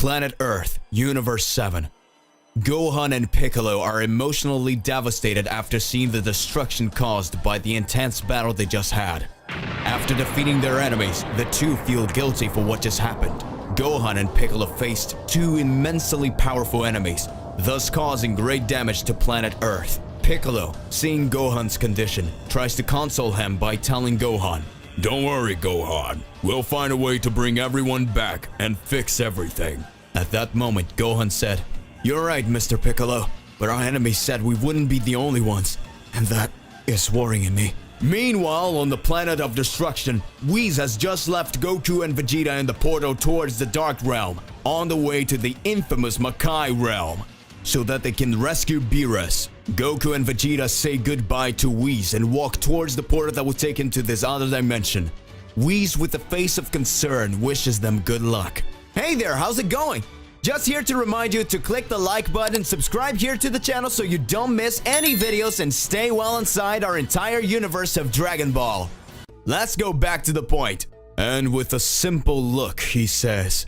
Planet Earth, Universe 7. Gohan and Piccolo are emotionally devastated after seeing the destruction caused by the intense battle they just had. After defeating their enemies, the two feel guilty for what just happened. Gohan and Piccolo faced two immensely powerful enemies, thus causing great damage to planet Earth. Piccolo, seeing Gohan's condition, tries to console him by telling Gohan, "Don't worry, Gohan. We'll find a way to bring everyone back and fix everything." At that moment, Gohan said, "You're right, Mr. Piccolo, but our enemies said we wouldn't be the only ones, and that is worrying me." Meanwhile, on the planet of destruction, Whis has just left Goku and Vegeta in the portal towards the Dark Realm, on the way to the infamous Makai Realm, so that they can rescue Beerus. Goku and Vegeta say goodbye to Whis and walk towards the portal that will take him to this other dimension. Whis, with a face of concern, wishes them good luck. Hey there, how's it going? Just here to remind you to click the like button, subscribe here to the channel so you don't miss any videos, and stay well inside our entire universe of Dragon Ball. Let's go back to the point. And with a simple look, he says,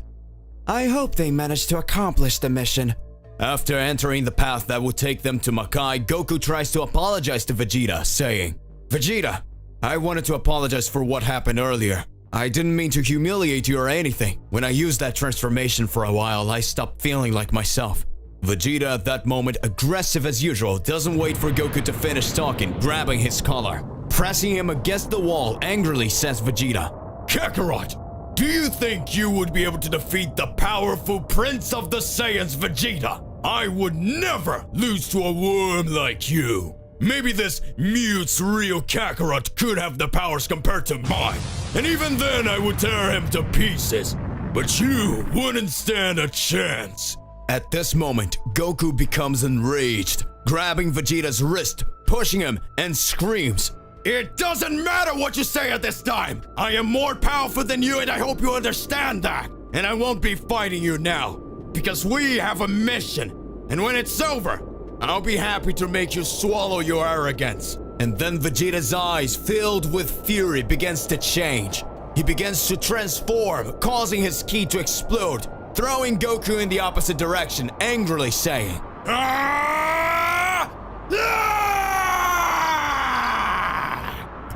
"I hope they managed to accomplish the mission." After entering the path that would take them to Makai, Goku tries to apologize to Vegeta, saying, "Vegeta, I wanted to apologize for what happened earlier. I didn't mean to humiliate you or anything. When I used that transformation for a while, I stopped feeling like myself." Vegeta, at that moment, aggressive as usual, doesn't wait for Goku to finish talking, grabbing his collar. Pressing him against the wall, angrily says Vegeta, "Kakarot, do you think you would be able to defeat the powerful Prince of the Saiyans, Vegeta? I would never lose to a worm like you. Maybe this mute's real Kakarot could have the powers compared to mine, and even then I would tear him to pieces, but you wouldn't stand a chance." At this moment, Goku becomes enraged, grabbing Vegeta's wrist, pushing him, and screams, "It doesn't matter what you say at this time! I am more powerful than you, and I hope you understand that! And I won't be fighting you now, because we have a mission, and when it's over, I'll be happy to make you swallow your arrogance." And then Vegeta's eyes, filled with fury, begins to change. He begins to transform, causing his ki to explode, throwing Goku in the opposite direction, angrily saying, "Ah! Ah!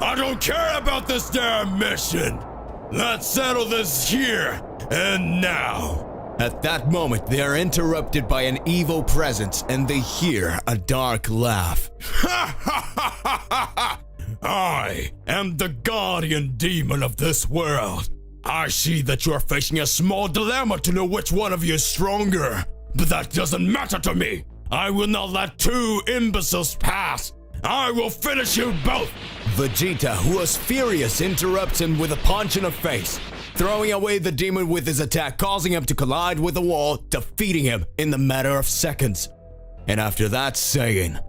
I don't care about this damn mission! Let's settle this here and now." At that moment, they are interrupted by an evil presence and they hear a dark laugh. "I am the guardian demon of this world. I see that you are facing a small dilemma to know which one of you is stronger, but that doesn't matter to me. I will not let two imbeciles pass. I will finish you both." Vegeta, who was furious, interrupts him with a punch in the face, throwing away the demon with his attack, causing him to collide with the wall, defeating him in the matter of seconds. And after that, saying,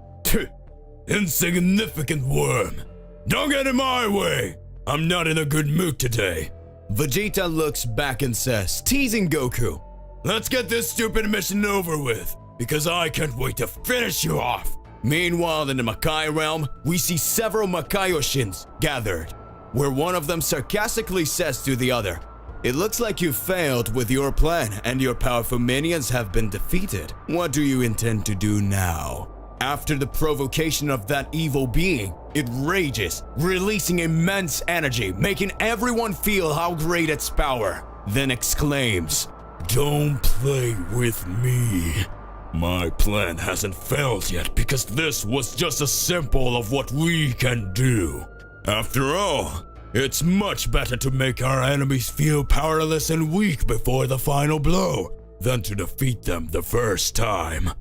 "Insignificant worm, don't get in my way. I'm not in a good mood today." Vegeta looks back and says, teasing Goku, "Let's get this stupid mission over with, because I can't wait to finish you off." Meanwhile, in the Makai realm, we see several Makaioshins gathered, where one of them sarcastically says to the other, "It looks like you failed with your plan and your powerful minions have been defeated. What do you intend to do now?" After the provocation of that evil being, it rages, releasing immense energy, making everyone feel how great its power, then exclaims, "Don't play with me. My plan hasn't failed yet because this was just a sample of what we can do. After all, it's much better to make our enemies feel powerless and weak before the final blow than to defeat them the first time."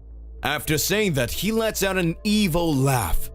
After saying that, he lets out an evil laugh.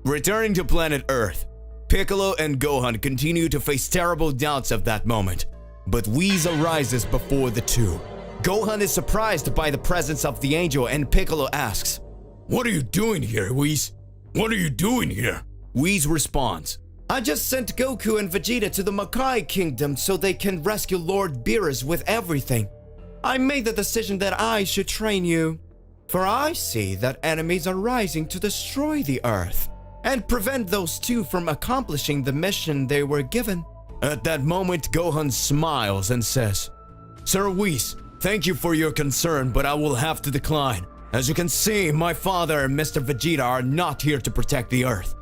Returning to planet Earth, Piccolo and Gohan continue to face terrible doubts at that moment, but Whis arises before the two. Gohan is surprised by the presence of the angel and Piccolo asks, "What are you doing here, Whis? What are you doing here?" Whis responds, "I just sent Goku and Vegeta to the Makai Kingdom so they can rescue Lord Beerus with everything. I made the decision that I should train you." For I see that enemies are rising to destroy the Earth and prevent those two from accomplishing the mission they were given." At that moment, Gohan smiles and says, "Sir Whis, thank you for your concern, but I will have to decline. As you can see, my father and Mr. Vegeta are not here to protect the Earth.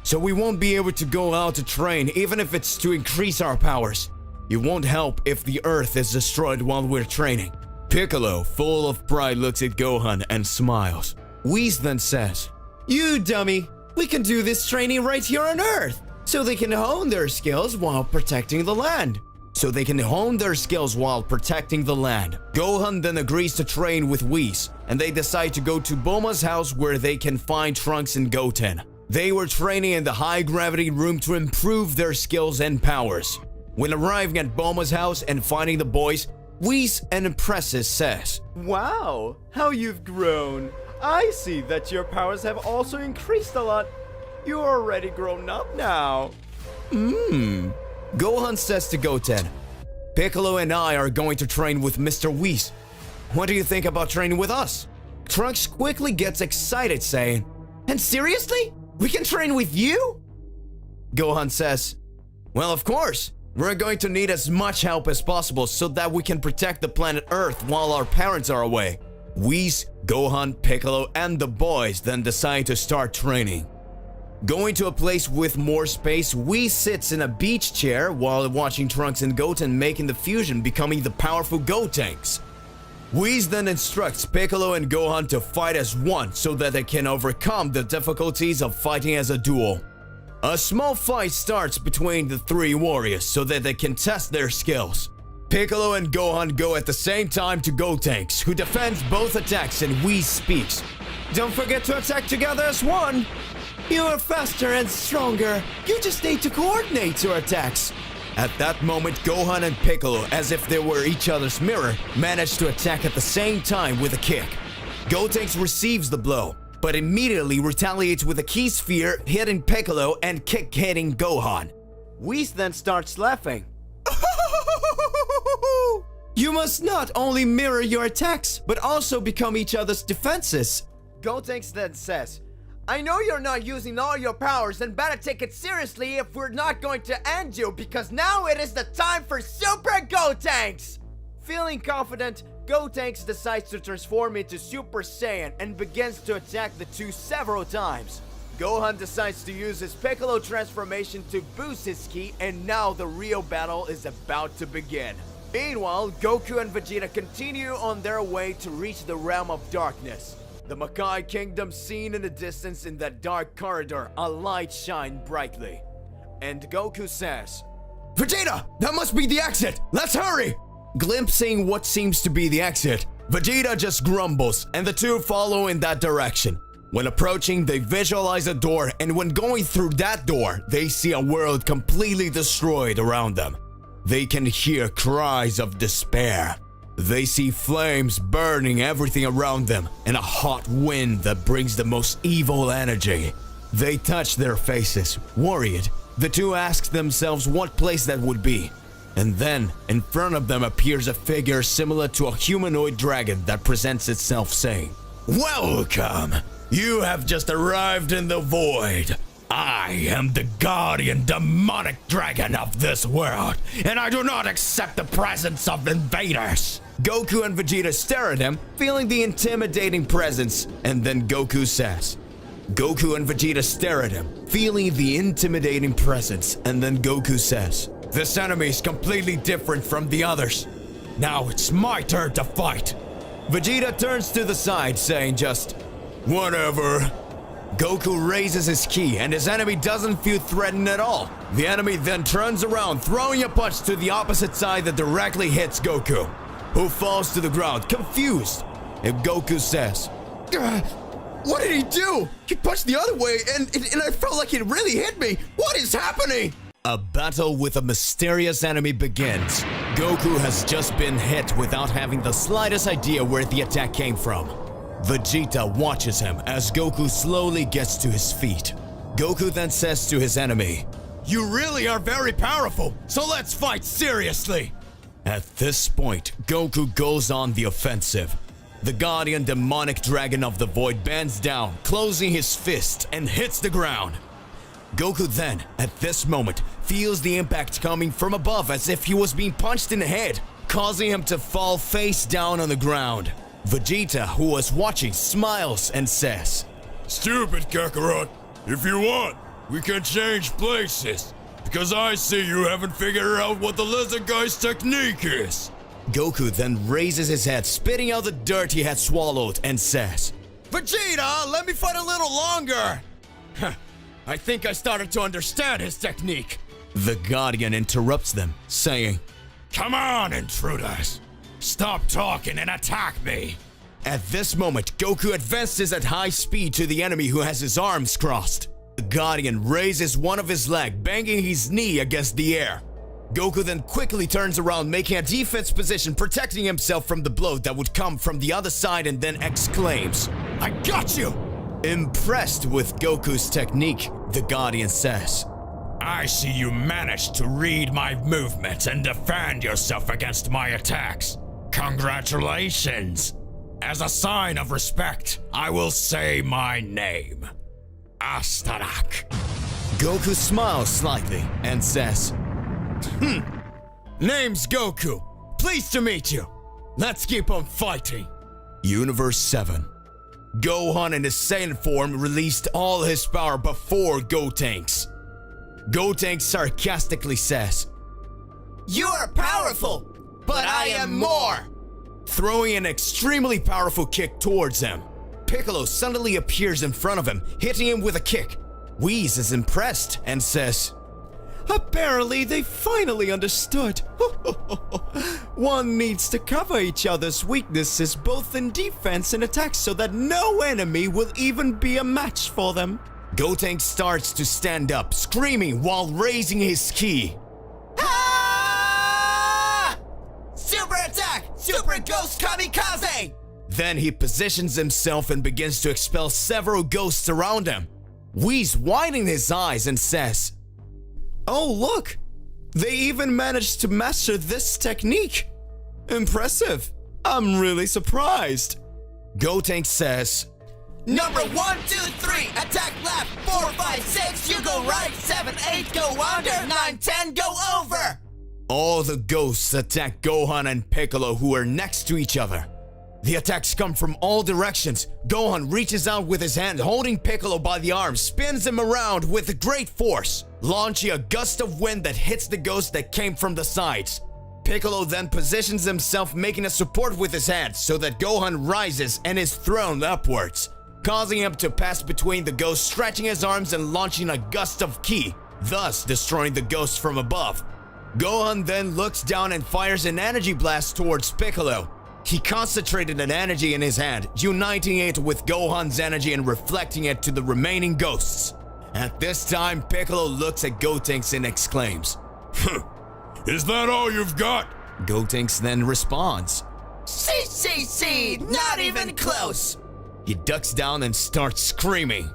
So we won't be able to go out to train even if it's to increase our powers. It won't help if the Earth is destroyed while we're training." Piccolo, full of pride, looks at Gohan and smiles. Whis then says, "You dummy, we can do this training right here on Earth, so they can hone their skills while protecting the land." Gohan then agrees to train with Whis, and they decide to go to Bulma's house where they can find Trunks and Goten. They were training in the high-gravity room to improve their skills and powers. When arriving at Bulma's house and finding the boys, Whis and Impresses says, "Wow, how you've grown. I see that your powers have also increased a lot. You're already grown up now." Gohan says to Goten, "Piccolo and I are going to train with Mr. Whis. What do you think about training with us?" Trunks quickly gets excited, saying, "And seriously? We can train with you?" Gohan says, "Well, of course. We're going to need as much help as possible so that we can protect the planet Earth while our parents are away." Whis, Gohan, Piccolo, and the boys then decide to start training. Going to a place with more space, Whis sits in a beach chair while watching Trunks and Goten making the fusion, becoming the powerful Gotenks. Whis then instructs Piccolo and Gohan to fight as one so that they can overcome the difficulties of fighting as a duo. A small fight starts between the three warriors so that they can test their skills. Piccolo and Gohan go at the same time to Gotenks, who defends both attacks, and Whis speaks, "Don't forget to attack together as one. You are faster and stronger. You just need to coordinate your attacks." At that moment, Gohan and Piccolo, as if they were each other's mirror, manage to attack at the same time with a kick. Gotenks receives the blow, but immediately retaliates with a key sphere, hitting Piccolo and kick hitting Gohan. Whis then starts laughing. "You must not only mirror your attacks, but also become each other's defenses." Gotenks then says, "I know you're not using all your powers and better take it seriously if we're not going to end you, because now it is the time for Super Gotenks!" Feeling confident, Gotenks decides to transform into Super Saiyan and begins to attack the two several times. Gohan decides to use his Piccolo transformation to boost his ki, and now the real battle is about to begin. Meanwhile, Goku and Vegeta continue on their way to reach the realm of darkness. The Makai Kingdom seen in the distance. In that dark corridor, a light shines brightly. And Goku says, "Vegeta, that must be the exit! Let's hurry!" Glimpsing what seems to be the exit, Vegeta just grumbles, and the two follow in that direction. When approaching, they visualize a door, and when going through that door, they see a world completely destroyed around them. They can hear cries of despair. They see flames burning everything around them, and a hot wind that brings the most evil energy. They touch their faces, worried. The two ask themselves what place that would be. And then, in front of them appears a figure similar to a humanoid dragon that presents itself, saying, "Welcome! You have just arrived in the void. I am the guardian demonic dragon of this world, and I do not accept the presence of invaders." Goku and Vegeta stare at him, feeling the intimidating presence, and then Goku says, Goku and Vegeta stare at him, feeling the intimidating presence, and then Goku says, "This enemy is completely different from the others. Now it's my turn to fight." Vegeta turns to the side, saying just, "Whatever." Goku raises his ki, and his enemy doesn't feel threatened at all. The enemy then turns around, throwing a punch to the opposite side that directly hits Goku, who falls to the ground, confused. And Goku says, "What did he do? He punched the other way, and I felt like it really hit me. What is happening?" A battle with a mysterious enemy begins. Goku has just been hit without having the slightest idea where the attack came from. Vegeta watches him as Goku slowly gets to his feet. Goku then says to his enemy, "You really are very powerful, so let's fight seriously." At this point, Goku goes on the offensive. The guardian demonic dragon of the void bends down, closing his fist and hits the ground. Goku then, at this moment, feels the impact coming from above as if he was being punched in the head, causing him to fall face down on the ground. Vegeta, who was watching, smiles and says, "Stupid Kakarot, if you want, we can change places, because I see you haven't figured out what the lizard guy's technique is." Goku then raises his head, spitting out the dirt he had swallowed, and says, Vegeta, let me fight a little longer. I think I started to understand his technique. The Guardian interrupts them, saying, "Come on, intruders. Stop talking and attack me." At this moment, Goku advances at high speed to the enemy who has his arms crossed. The Guardian raises one of his legs, banging his knee against the air. Goku then quickly turns around, making a defense position, protecting himself from the blow that would come from the other side, and then exclaims, "I got you!" Impressed with Goku's technique, the Guardian says, "I see you managed to read my movements and defend yourself against my attacks. Congratulations! As a sign of respect, I will say my name. Astarak." Goku smiles slightly and says, Name's Goku. Pleased to meet you. Let's keep on fighting. Universe 7. Gohan in his Saiyan form released all his power before Gotenks. Gotenks sarcastically says, You are powerful, but I am more. Throwing an extremely powerful kick towards him. Piccolo suddenly appears in front of him, hitting him with a kick. Whis is impressed and says, Apparently they finally understood. One needs to cover each other's weaknesses both in defense and attack so that no enemy will even be a match for them. Gotenks starts to stand up, screaming while raising his ki. Ah! Super attack! Super Ghost Kamikaze! Then he positions himself and begins to expel several ghosts around him. Whis widening his eyes and says, Oh look! They even managed to master this technique! Impressive! I'm really surprised! Gotenks says, Number 1, 2, 3, attack left, 4, 5, 6, you go right, 7, 8, go under, 9, 10, go over! All the ghosts attack Gohan and Piccolo, who are next to each other. The attacks come from all directions. Gohan reaches out with his hand, holding Piccolo by the arm, spins him around with great force, launching a gust of wind that hits the ghost that came from the sides. Piccolo then positions himself, making a support with his hand so that Gohan rises and is thrown upwards, causing him to pass between the ghosts, stretching his arms and launching a gust of ki, thus destroying the ghosts from above. Gohan then looks down and fires an energy blast towards Piccolo. He concentrated an energy in his hand, uniting it with Gohan's energy and reflecting it to the remaining ghosts. At this time, Piccolo looks at Gotenks and exclaims, "Is that all you've got?" Gotenks then responds, See, not even close! He ducks down and starts screaming.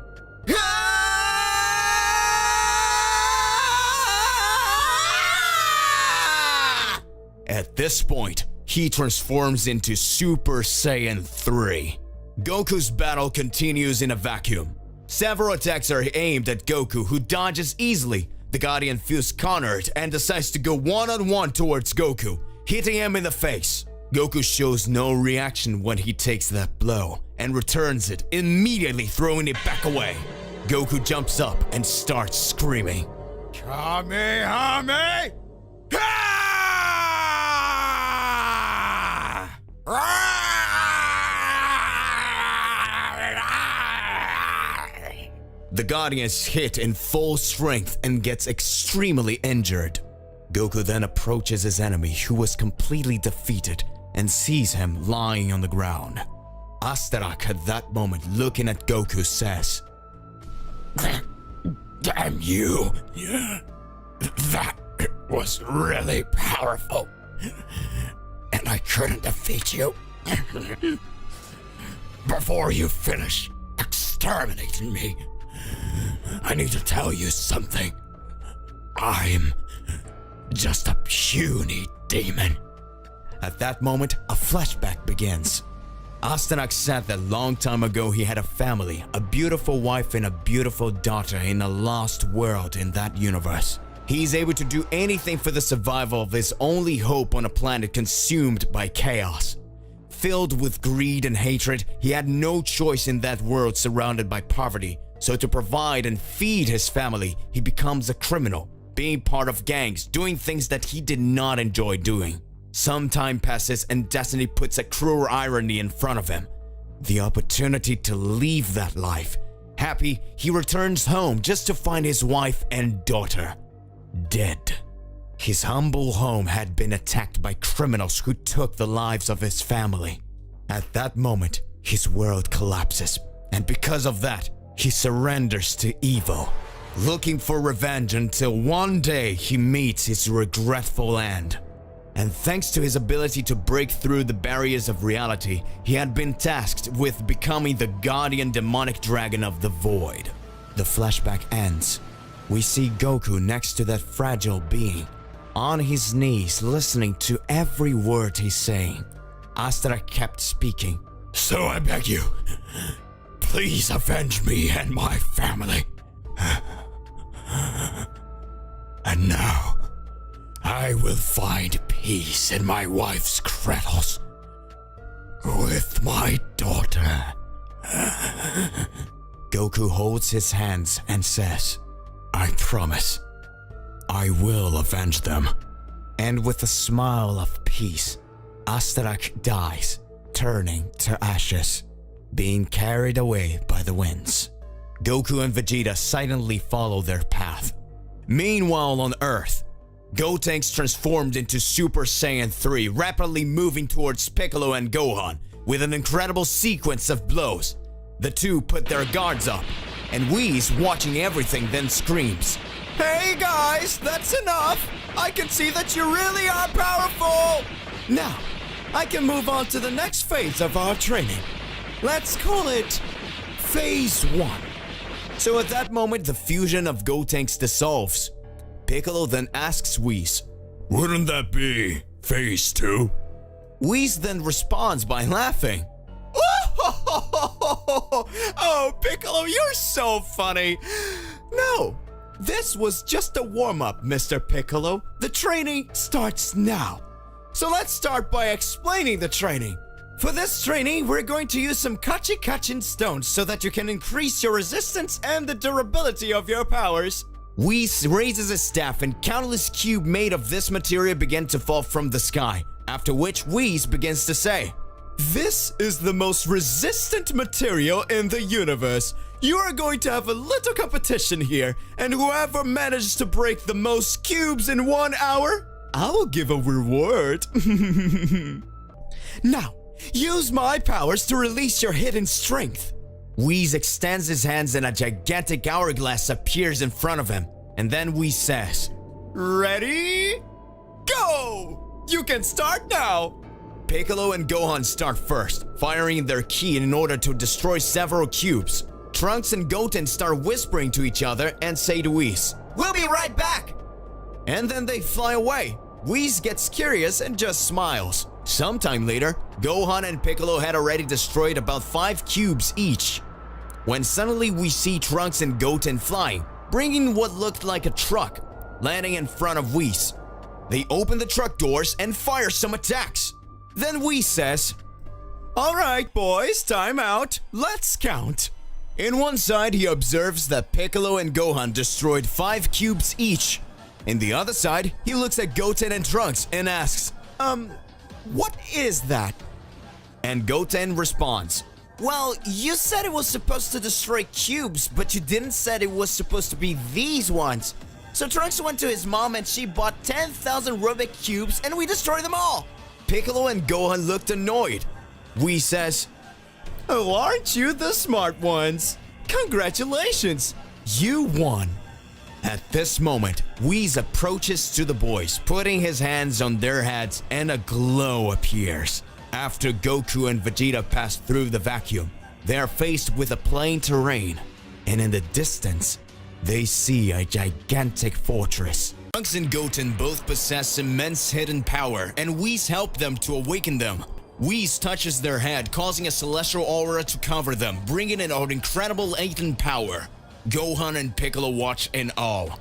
At this point, he transforms into Super Saiyan 3. Goku's battle continues in a vacuum. Several attacks are aimed at Goku, who dodges easily. The Guardian feels cornered and decides to go one-on-one towards Goku, hitting him in the face. Goku shows no reaction when he takes that blow and returns it, immediately throwing it back away. Goku jumps up and starts screaming, Kamehame! The Guardian is hit in full strength and gets extremely injured. Goku then approaches his enemy, who was completely defeated, and sees him lying on the ground. Astarak at that moment, looking at Goku, says, Damn you! That was really powerful. And I couldn't defeat you. Before you finish exterminating me, I need to tell you something. I'm just a puny demon. At that moment, a flashback begins. Astanak said that long time ago he had a family, a beautiful wife and a beautiful daughter in a lost world in that universe. He's able to do anything for the survival of his only hope on a planet consumed by chaos. Filled with greed and hatred, he had no choice in that world surrounded by poverty. So to provide and feed his family, he becomes a criminal, being part of gangs, doing things that he did not enjoy doing. Some time passes and destiny puts a cruel irony in front of him. The opportunity to leave that life. Happy, he returns home just to find his wife and daughter dead. His humble home had been attacked by criminals who took the lives of his family. At that moment, his world collapses, and because of that, he surrenders to evil, looking for revenge until one day he meets his regretful end. And thanks to his ability to break through the barriers of reality, he had been tasked with becoming the guardian demonic dragon of the void. The flashback ends. We see Goku next to that fragile being, on his knees listening to every word he's saying. Astarak kept speaking. So I beg you, please avenge me and my family. And now, I will find peace in my wife's cradles with my daughter. Goku holds his hands and says, I promise, I will avenge them. And with a smile of peace, Astarak dies, turning to ashes, being carried away by the winds. Goku and Vegeta silently follow their path. Meanwhile on Earth, Gotenks transformed into Super Saiyan 3, rapidly moving towards Piccolo and Gohan with an incredible sequence of blows. The two put their guards up, and Whis, watching everything, then screams, Hey guys, that's enough! I can see that you really are powerful! Now, I can move on to the next phase of our training. Let's call it Phase 1. So at that moment, the fusion of Gotenks dissolves. Piccolo then asks Whis, Wouldn't that be Phase 2? Whis then responds by laughing. Oh, Piccolo, you're so funny! No, this was just a warm-up, Mr. Piccolo. The training starts now. So let's start by explaining the training. For this training, we're going to use some Kachin stones so that you can increase your resistance and the durability of your powers. Whis raises his staff and countless cubes made of this material begin to fall from the sky, after which Whis begins to say, This is the most resistant material in the universe. You are going to have a little competition here, and whoever manages to break the most cubes in 1 hour, I will give a reward. Now, use my powers to release your hidden strength. Whis extends his hands and a gigantic hourglass appears in front of him. And then Whis says, Ready? Go! You can start now! Piccolo and Gohan start first, firing their ki in order to destroy several cubes. Trunks and Goten start whispering to each other and say to Whis, We'll be right back! And then they fly away. Whis gets curious and just smiles. Sometime later, Gohan and Piccolo had already destroyed about 5 cubes each, when suddenly we see Trunks and Goten flying, bringing what looked like a truck, landing in front of Whis. They open the truck doors and fire some attacks. Then Whis says, Alright boys, time out, let's count. In one side he observes that Piccolo and Gohan destroyed 5 cubes each. In the other side, he looks at Goten and Trunks and asks, what is that? And Goten responds, Well, you said it was supposed to destroy cubes, but you didn't said it was supposed to be these ones. So Trunks went to his mom and she bought 10,000 Rubik cubes and we destroyed them all. Piccolo and Gohan looked annoyed. Whis says, Oh, aren't you the smart ones? Congratulations, you won. At this moment, Whis approaches to the boys, putting his hands on their heads and a glow appears. After Goku and Vegeta pass through the vacuum, they are faced with a plain terrain, and in the distance, they see a gigantic fortress. Trunks and Goten both possess immense hidden power, and Whis help them to awaken them. Whis touches their head, causing a celestial aura to cover them, bringing in an incredible latent power. Gohan and Piccolo watch in awe.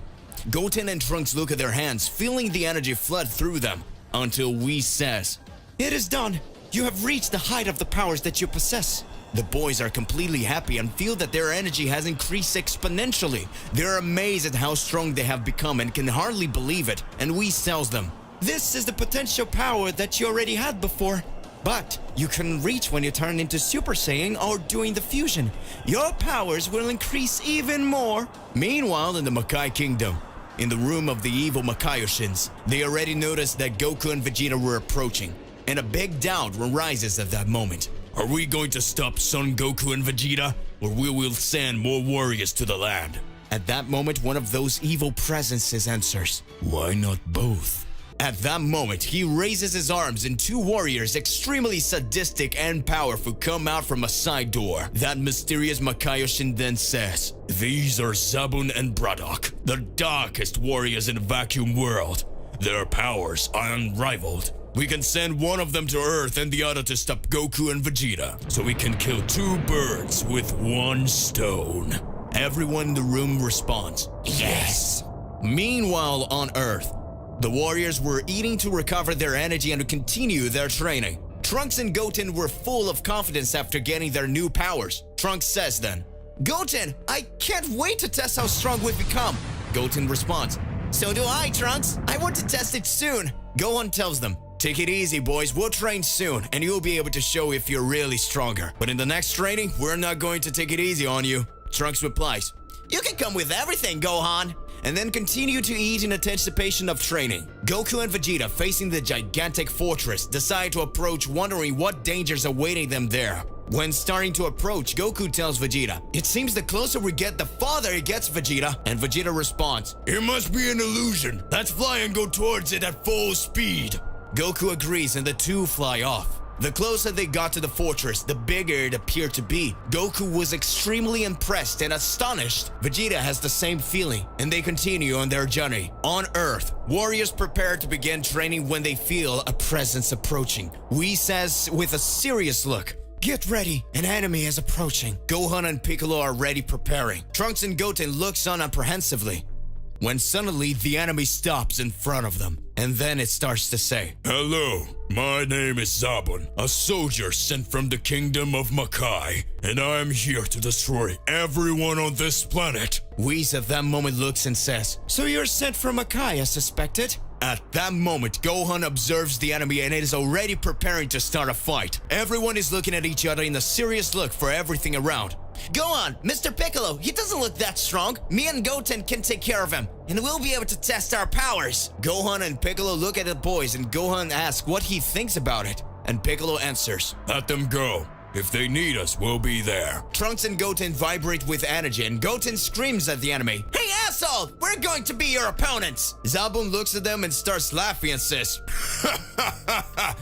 Goten and Trunks look at their hands, feeling the energy flood through them, until Whis says, "It is done! You have reached the height of the powers that you possess." The boys are completely happy and feel that their energy has increased exponentially. They're amazed at how strong they have become and can hardly believe it, and Whis tells them, "This is the potential power that you already had before. But you couldn't reach when you turned into Super Saiyan or doing the fusion. Your powers will increase even more." Meanwhile, in the Makai Kingdom, in the room of the evil Makaioshins, they already noticed that Goku and Vegeta were approaching, and a big doubt arises at that moment. Are we going to stop Son Goku and Vegeta, or we will send more warriors to the land? At that moment, one of those evil presences answers, Why not both? At that moment, he raises his arms and two warriors, extremely sadistic and powerful, come out from a side door. That mysterious Makaiyoshin then says, These are Zabun and Braddock, the darkest warriors in the vacuum world. Their powers are unrivaled. We can send one of them to Earth and the other to stop Goku and Vegeta, so we can kill two birds with one stone. Everyone in the room responds, Yes! Meanwhile, on Earth, the warriors were eating to recover their energy and to continue their training. Trunks and Goten were full of confidence after getting their new powers. Trunks says then, "Goten, I can't wait to test how strong we've become." Goten responds, "So do I, Trunks. I want to test it soon." Gohan tells them, "Take it easy, boys. We'll train soon, and you'll be able to show if you're really stronger. But in the next training, we're not going to take it easy on you." Trunks replies, "You can come with everything, Gohan," and then continue to eat in anticipation of training. Goku and Vegeta, facing the gigantic fortress, decide to approach, wondering what dangers awaiting them there. When starting to approach, Goku tells Vegeta, "It seems the closer we get, the farther it gets, Vegeta." And Vegeta responds, "It must be an illusion. Let's fly and go towards it at full speed." Goku agrees and the two fly off. The closer they got to the fortress, the bigger it appeared to be. Goku was extremely impressed and astonished. Vegeta has the same feeling, and they continue on their journey. On Earth, warriors prepare to begin training when they feel a presence approaching. Whis says with a serious look, "Get ready, an enemy is approaching." Gohan and Piccolo are ready preparing. Trunks and Goten looks on apprehensively, when suddenly the enemy stops in front of them, and then it starts to say, "Hello, my name is Zabun, a soldier sent from the kingdom of Makai, and I am here to destroy everyone on this planet." Whis at that moment looks and says, "So you're sent from Makai as suspected?" At that moment, Gohan observes the enemy and is already preparing to start a fight. Everyone is looking at each other in a serious look for everything around. "Go on, Mr. Piccolo, he doesn't look that strong. Me and Goten can take care of him, and we'll be able to test our powers." Gohan and Piccolo look at the boys and Gohan asks what he thinks about it. And Piccolo answers, "Let them go. If they need us, we'll be there." Trunks and Goten vibrate with energy and Goten screams at the enemy, "Hey asshole, we're going to be your opponents." Zabun looks at them and starts laughing and says,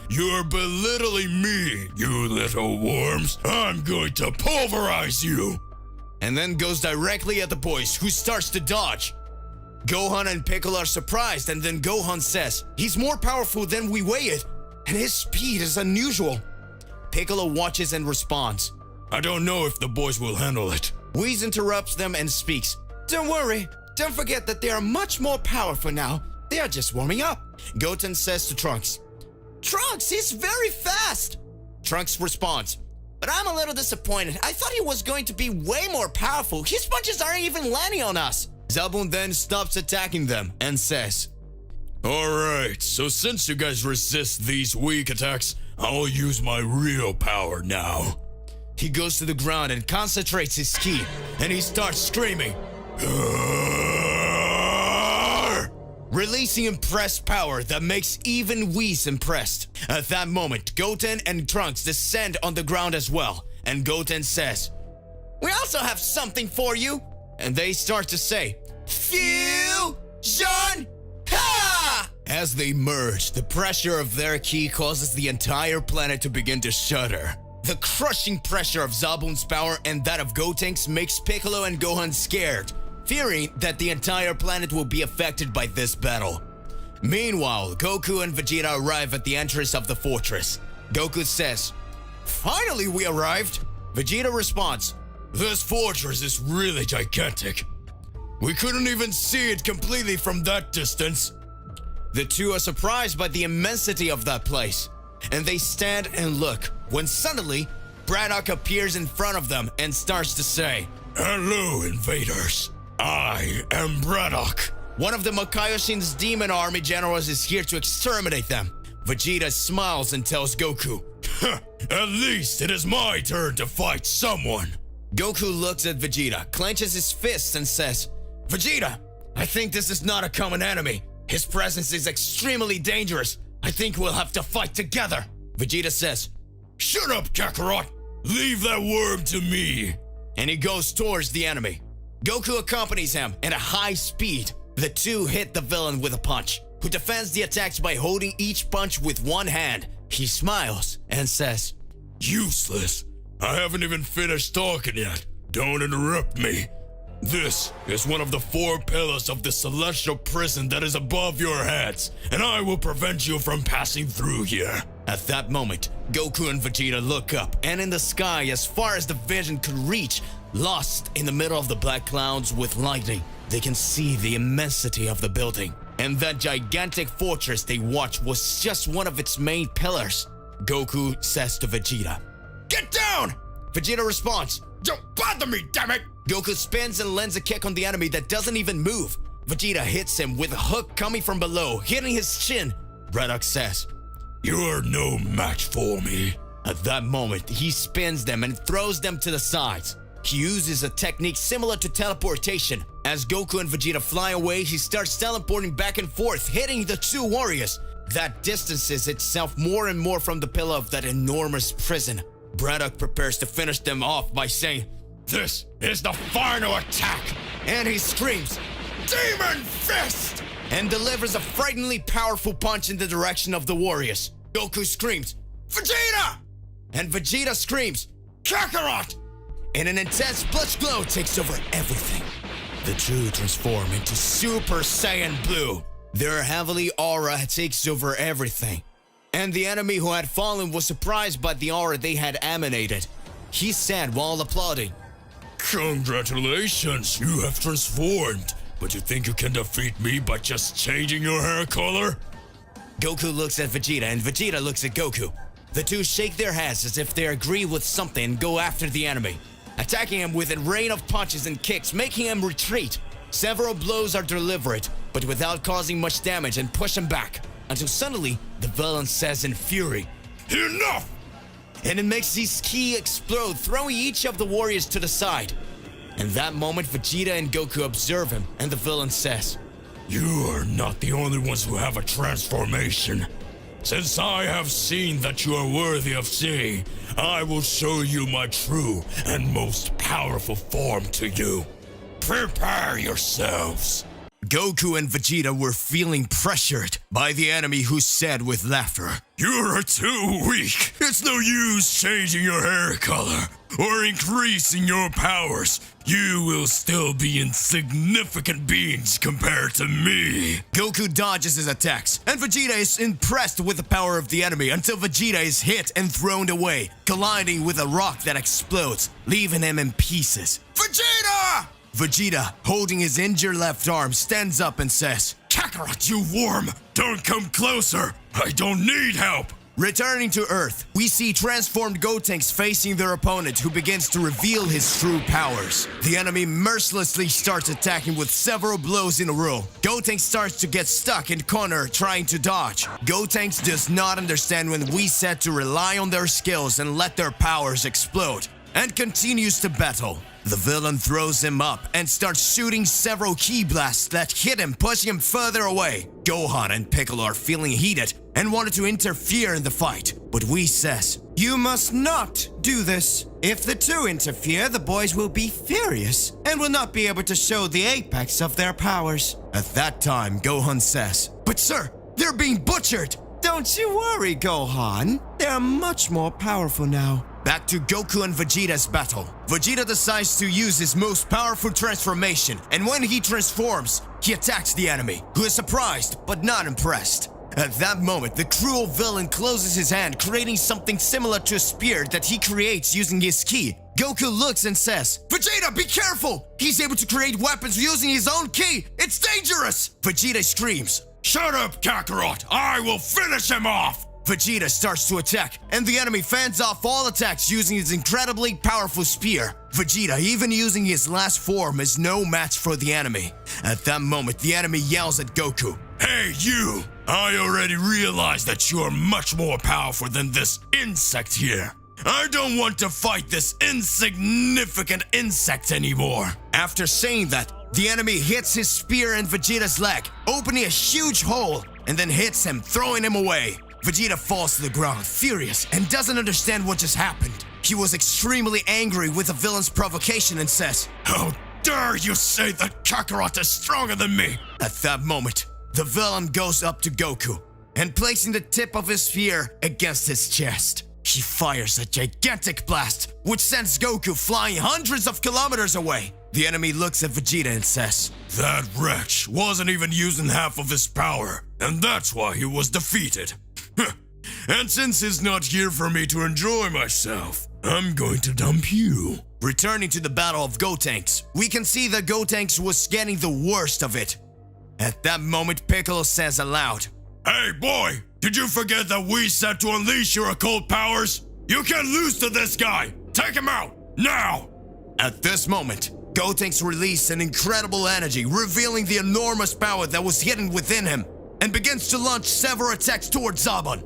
"You're belittling me, you little worms. I'm going to pulverize you." And then goes directly at the boys, who starts to dodge. Gohan and Piccolo are surprised, and then Gohan says, "He's more powerful than we weighed, and his speed is unusual." Piccolo watches and responds, "I don't know if the boys will handle it." Whis interrupts them and speaks, "Don't worry, don't forget that they are much more powerful now. They are just warming up." Goten says to Trunks, "Trunks, he's very fast." Trunks responds, "But I'm a little disappointed. I thought he was going to be way more powerful. His punches aren't even landing on us." Zabun then stops attacking them and says, "Alright, so since you guys resist these weak attacks, I'll use my real power now." He goes to the ground and concentrates his ki, and he starts screaming, Arrgh! releasing impressed power that makes even Whis impressed. At that moment, Goten and Trunks descend on the ground as well, and Goten says, "We also have something for you." And they start to say, "Fusion! Ha!" As they merge, the pressure of their ki causes the entire planet to begin to shudder. The crushing pressure of Zabun's power and that of Gotenks makes Piccolo and Gohan scared, fearing that the entire planet will be affected by this battle. Meanwhile, Goku and Vegeta arrive at the entrance of the fortress. Goku says, "Finally we arrived." Vegeta responds, "This fortress is really gigantic. We couldn't even see it completely from that distance." The two are surprised by the immensity of that place, and they stand and look, when suddenly, Braddock appears in front of them and starts to say, "Hello, invaders. I am Braddock." one of the Makaioshin's demon army generals is here to exterminate them. Vegeta smiles and tells Goku, "At least it is my turn to fight someone." Goku looks at Vegeta, clenches his fists and says, "Vegeta, I think this is not a common enemy. His presence is extremely dangerous. I think we'll have to fight together." Vegeta says, "Shut up, Kakarot. Leave that worm to me." and he goes towards the enemy. Goku accompanies him at a high speed. The two hit the villain with a punch, who defends the attacks by holding each punch with one hand. He smiles and says, "Useless. I haven't even finished talking yet. Don't interrupt me. This is one of the 4 pillars of the celestial prison that is above your heads, and I will prevent you from passing through here." At that moment, Goku and Vegeta look up, and in the sky, as far as the vision could reach, lost in the middle of the black clouds with lightning, they can see the immensity of the building. And that gigantic fortress they watched was just one of its main pillars. Goku says to Vegeta, "Get down!" Vegeta responds, "Don't bother me, damn it!" Goku spins and lands a kick on the enemy that doesn't even move. Vegeta hits him with a hook coming from below, hitting his chin. Braddock says, "You're no match for me." At that moment, he spins them and throws them to the sides. He uses a technique similar to teleportation. As Goku and Vegeta fly away, he starts teleporting back and forth, hitting the two warriors. That distances itself more and more from the pillar of that enormous prison. Braddock prepares to finish them off by saying, "This is the final attack!" and he screams, "Demon Fist!" and delivers a frighteningly powerful punch in the direction of the warriors. Goku screams, "Vegeta!" and Vegeta screams, "Kakarot!" and an intense blood glow takes over everything. The two transform into Super Saiyan Blue. Their heavenly aura takes over everything. And the enemy who had fallen was surprised by the aura they had emanated. He said while applauding, "Congratulations, you have transformed. But you think you can defeat me by just changing your hair color?" Goku looks at Vegeta and Vegeta looks at Goku. The two shake their heads as if they agree with something and go after the enemy, attacking him with a rain of punches and kicks, making him retreat. Several blows are delivered, but without causing much damage, and push him back, until suddenly the villain says in fury, "Enough!" and it makes his ki explode, throwing each of the warriors to the side. In that moment, Vegeta and Goku observe him, and the villain says, "You are not the only ones who have a transformation. Since I have seen that you are worthy of seeing, I will show you my true and most powerful form to you. Prepare yourselves." Goku and Vegeta were feeling pressured by the enemy, who said with laughter, "You're too weak. It's no use changing your hair color or increasing your powers. You will still be insignificant beings compared to me." Goku dodges his attacks, and Vegeta is impressed with the power of the enemy until Vegeta is hit and thrown away, colliding with a rock that explodes, leaving him in pieces. "Vegeta!" Vegeta, holding his injured left arm, stands up and says, "Kakarot, you worm! Don't come closer! I don't need help!" Returning to Earth, we see transformed Gotenks facing their opponent, who begins to reveal his true powers. The enemy mercilessly starts attacking with several blows in a row. Gotenks starts to get stuck in corner trying to dodge. Gotenks does not understand when we said to rely on their skills and let their powers explode, and continues to battle. The villain throws him up and starts shooting several ki blasts that hit him, pushing him further away. Gohan and Piccolo are feeling heated and wanted to interfere in the fight, but Whis says, "You must not do this. If the two interfere, the boys will be furious and will not be able to show the apex of their powers." At that time, Gohan says, "But sir, they're being butchered." "Don't you worry, Gohan. They're much more powerful now." Back to Goku and Vegeta's battle. Vegeta decides to use his most powerful transformation, and when he transforms, he attacks the enemy, who is surprised but not impressed. At that moment, the cruel villain closes his hand, creating something similar to a spear that he creates using his ki. Goku looks and says, "Vegeta, be careful! He's able to create weapons using his own ki! It's dangerous!" Vegeta screams, Shut up, Kakarot! I will finish him off! Vegeta starts to attack, and the enemy fends off all attacks using his incredibly powerful spear. Vegeta, even using his last form, is no match for the enemy. At that moment, the enemy yells at Goku, Hey, you! I already realized that you are much more powerful than this insect here. I don't want to fight this insignificant insect anymore. After saying that, the enemy hits his spear in Vegeta's leg, opening a huge hole, and then hits him, throwing him away. Vegeta falls to the ground, furious, and doesn't understand what just happened. He was extremely angry with the villain's provocation and says, How dare you say that Kakarot is stronger than me? At that moment, the villain goes up to Goku, and placing the tip of his spear against his chest, he fires a gigantic blast, which sends Goku flying hundreds of kilometers away. The enemy looks at Vegeta and says, That wretch wasn't even using half of his power, and that's why he was defeated. And since he's not here for me to enjoy myself, I'm going to dump you. Returning to the Battle of Gotenks, we can see that Gotenks was getting the worst of it. At that moment, Piccolo says aloud, Hey boy, did you forget that we said to unleash your occult powers? You can't lose to this guy! Take him out, now! At this moment, Gotenks released an incredible energy, revealing the enormous power that was hidden within him, and begins to launch several attacks towards Zarbon.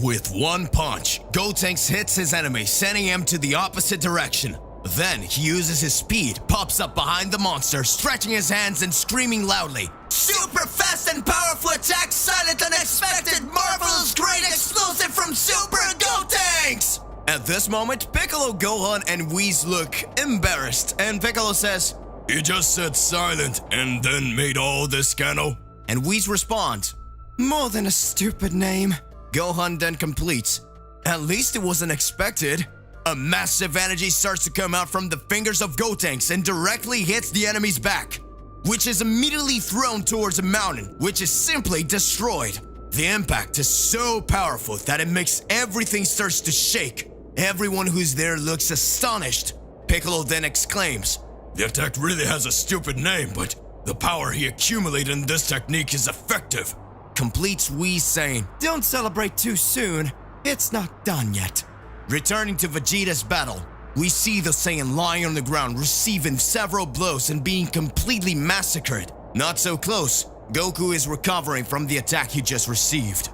With one punch, Gotenks hits his enemy, sending him to the opposite direction. Then he uses his speed, pops up behind the monster, stretching his hands and screaming loudly, "Super fast and powerful attack, silent, unexpected, marvelous, great, explosive from Super Gotenks!" At this moment, Piccolo, Gohan, and Whis look embarrassed, and Piccolo says, You just said silent and then made all this scandal? and Whis responds, "More than a stupid name." Gohan then completes, "At least it wasn't expected." A massive energy starts to come out from the fingers of Gotenks and directly hits the enemy's back, which is immediately thrown towards a mountain, which is simply destroyed. The impact is so powerful that it makes everything starts to shake. Everyone who's there looks astonished. Piccolo then exclaims, The attack really has a stupid name, but the power he accumulated in this technique is effective. Completes Whis saying, "Don't celebrate too soon, it's not done yet." Returning to Vegeta's battle, we see the Saiyan lying on the ground, receiving several blows and being completely massacred. Not so close, Goku is recovering from the attack he just received.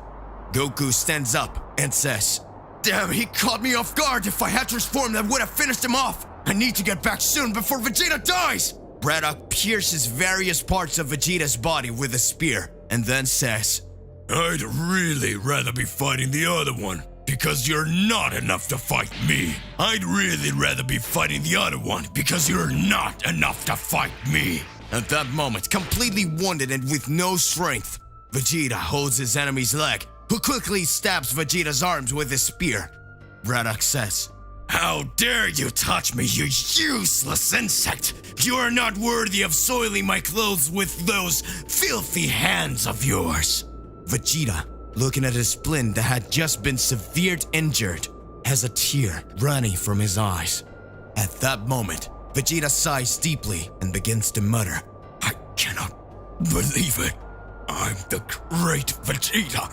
Goku stands up and says, "Damn, he caught me off guard. If I had transformed, I would have finished him off. I need to get back soon before Vegeta dies." Braddock pierces various parts of Vegeta's body with a spear and then says, I'd really rather be fighting the other one, because you're not enough to fight me. I'd really rather be fighting the other one, because you're not enough to fight me. At that moment, completely wounded and with no strength, Vegeta holds his enemy's leg, who quickly stabs Vegeta's arms with his spear. Braddock says, How dare you touch me, you useless insect! You are not worthy of soiling my clothes with those filthy hands of yours. Vegeta, looking at his splint that had just been severely injured, has a tear running from his eyes. At that moment, Vegeta sighs deeply and begins to mutter, I cannot believe it. I'm the great Vegeta,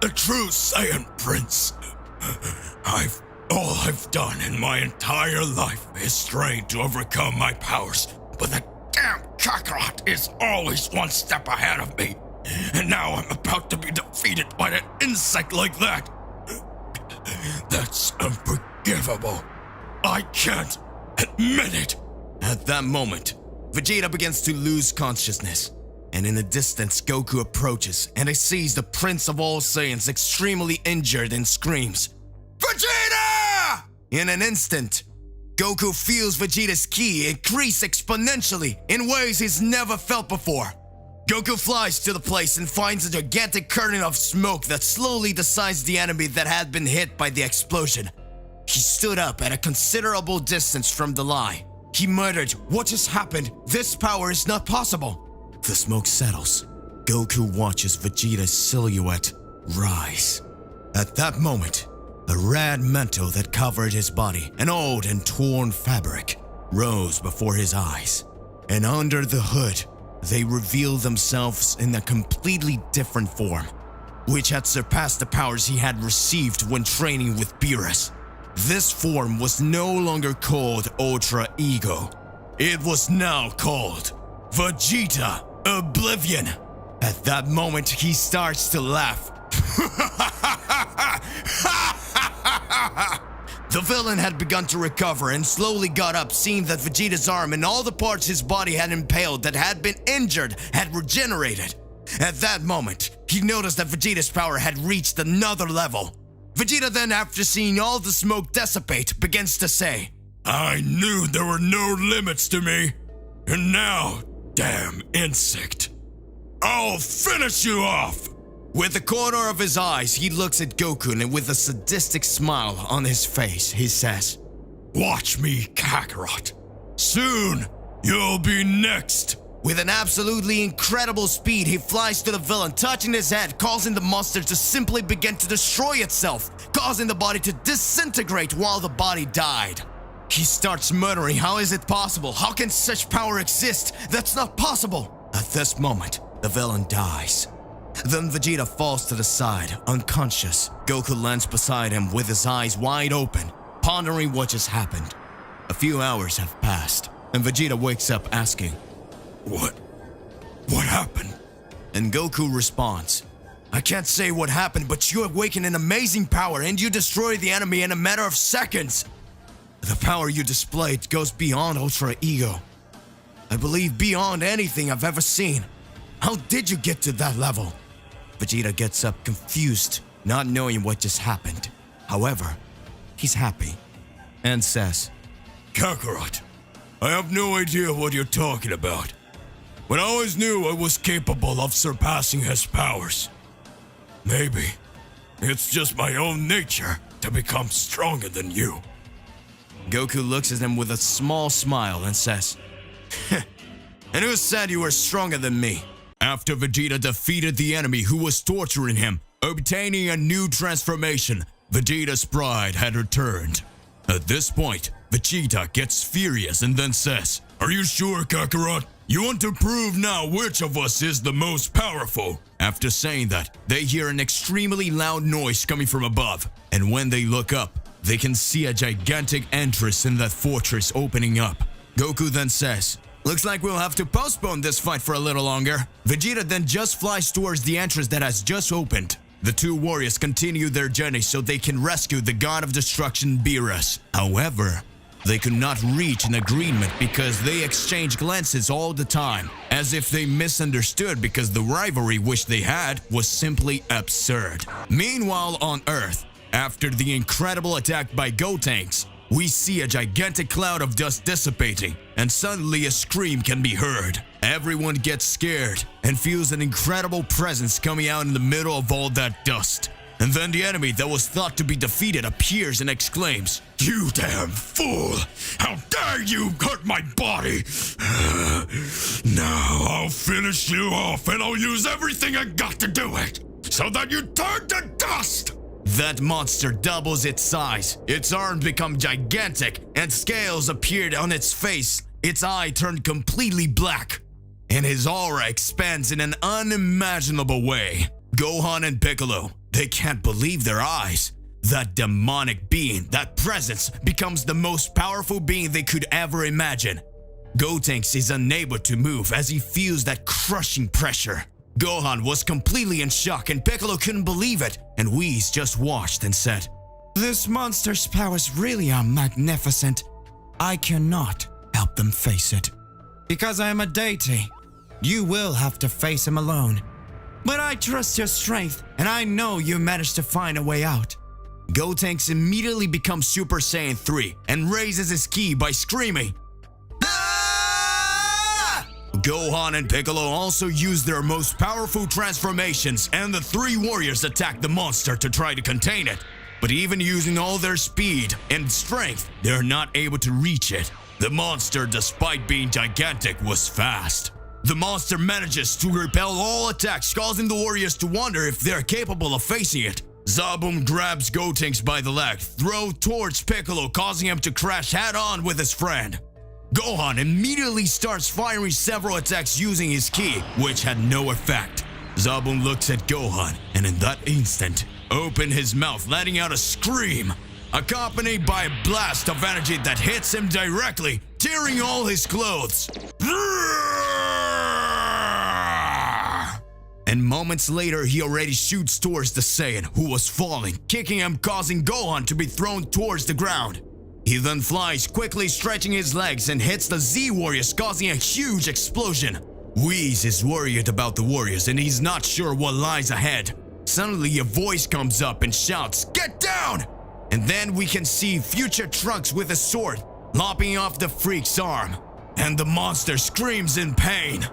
the true Saiyan Prince. All I've done in my entire life is strain to overcome my powers, but that damn Kakarot is always one step ahead of me. And now I'm about to be defeated by an insect like that. That's unforgivable. I can't admit it. At that moment, Vegeta begins to lose consciousness, and in the distance Goku approaches and he sees the Prince of all Saiyans extremely injured and screams, "Vegeta!" In an instant, Goku feels Vegeta's ki increase exponentially in ways he's never felt before. Goku flies to the place and finds a gigantic curtain of smoke that slowly decides the enemy that had been hit by the explosion. He stood up at a considerable distance from the lie. He muttered, "What just happened? This power is not possible." The smoke settles. Goku watches Vegeta's silhouette rise. At that moment, a red mantle that covered his body, an old and torn fabric, rose before his eyes. And under the hood, they revealed themselves in a completely different form, which had surpassed the powers he had received when training with Beerus. This form was no longer called Ultra Ego. It was now called Vegeta Oblivion. At that moment, he starts to laugh. The villain had begun to recover and slowly got up, seeing that Vegeta's arm and all the parts his body had impaled that had been injured had regenerated. At that moment, he noticed that Vegeta's power had reached another level. Vegeta then, after seeing all the smoke dissipate, begins to say, I knew there were no limits to me. And now, damn insect, I'll finish you off! With the corner of his eyes, he looks at Goku and with a sadistic smile on his face, he says, Watch me, Kakarot. Soon, you'll be next. With an absolutely incredible speed, he flies to the villain, touching his head, causing the monster to simply begin to destroy itself, causing the body to disintegrate while the body died. He starts muttering, how is it possible? How can such power exist? That's not possible. At this moment, the villain dies. Then Vegeta falls to the side, unconscious. Goku lands beside him with his eyes wide open, pondering what just happened. A few hours have passed, and Vegeta wakes up asking, What happened? And Goku responds, I can't say what happened, but you awaken an amazing power and you destroy the enemy in a matter of seconds. The power you displayed goes beyond Ultra Ego. I believe beyond anything I've ever seen. How did you get to that level? Vegeta gets up confused, not knowing what just happened. However, he's happy and says, Kakarot, I have no idea what you're talking about, but I always knew I was capable of surpassing his powers. Maybe it's just my own nature to become stronger than you. Goku looks at him with a small smile and says, And who said you were stronger than me? After Vegeta defeated the enemy who was torturing him, obtaining a new transformation, Vegeta's pride had returned. At this point, Vegeta gets furious and then says, Are you sure, Kakarot? You want to prove now which of us is the most powerful? After saying that, they hear an extremely loud noise coming from above, and when they look up, they can see a gigantic entrance in that fortress opening up. Goku then says, Looks like we'll have to postpone this fight for a little longer. Vegeta then just flies towards the entrance that has just opened. The two warriors continue their journey so they can rescue the god of destruction Beerus. However, they could not reach an agreement because they exchange glances all the time, as if they misunderstood because the rivalry which they had was simply absurd. Meanwhile on Earth, after the incredible attack by Gotenks, we see a gigantic cloud of dust dissipating, and suddenly a scream can be heard. Everyone gets scared and feels an incredible presence coming out in the middle of all that dust. And then the enemy that was thought to be defeated appears and exclaims, You damn fool! How dare you hurt my body! Now I'll finish you off and I'll use everything I got to do it, so that you turn to dust! That monster doubles its size, its arms become gigantic, and scales appeared on its face. Its eye turned completely black, and his aura expands in an unimaginable way. Gohan and Piccolo, they can't believe their eyes. That demonic being, that presence, becomes the most powerful being they could ever imagine. Gotenks is unable to move as he feels that crushing pressure. Gohan was completely in shock and Piccolo couldn't believe it, and Whis just watched and said, This monster's powers really are magnificent. I cannot help them face it. Because I am a deity, you will have to face him alone. But I trust your strength, and I know you managed to find a way out. Gotenks immediately becomes Super Saiyan 3 and raises his ki by screaming, Gohan and Piccolo also use their most powerful transformations, and the three warriors attack the monster to try to contain it. But even using all their speed and strength, they're not able to reach it. The monster, despite being gigantic, was fast. The monster manages to repel all attacks, causing the warriors to wonder if they're capable of facing it. Zaboom grabs Gotenks by the leg, throws towards Piccolo, causing him to crash head-on with his friend. Gohan immediately starts firing several attacks using his ki, which had no effect. Zaboom looks at Gohan, and in that instant, opened his mouth, letting out a scream, accompanied by a blast of energy that hits him directly, tearing all his clothes. And moments later, he already shoots towards the Saiyan, who was falling, kicking him, causing Gohan to be thrown towards the ground. He then flies, quickly stretching his legs, and hits the Z-Warriors, causing a huge explosion. Whis is worried about the warriors, and he's not sure what lies ahead. Suddenly, a voice comes up and shouts, "Get down!" And then we can see future Trunks with a sword, lopping off the freak's arm. And the monster screams in pain.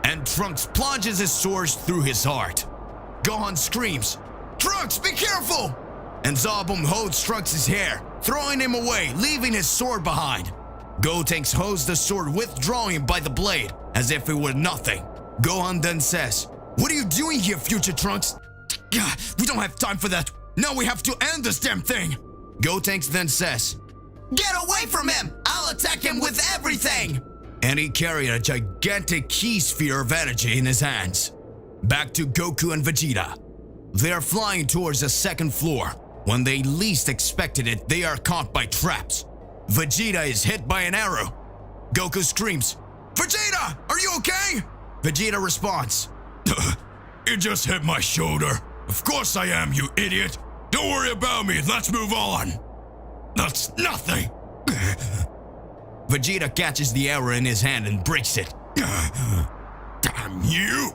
And Trunks plunges his sword through his heart. Gohan screams, "Trunks, be careful!" And Zaboom holds Trunks' hair, throwing him away, leaving his sword behind. Gotenks holds the sword, withdrawing him by the blade, as if it were nothing. Gohan then says, "What are you doing here, future Trunks?" "We don't have time for that. Now we have to end this damn thing." Gotenks then says, "Get away from him! I'll attack him with everything!" And he carried a gigantic key sphere of energy in his hands. Back to Goku and Vegeta. They are flying towards the second floor. When they least expected it, they are caught by traps. Vegeta is hit by an arrow. Goku screams, "Vegeta, are you okay?" Vegeta responds, "It just hit my shoulder. Of course I am, you idiot. Don't worry about me, let's move on." "That's nothing." Vegeta catches the arrow in his hand and breaks it. "Damn you!"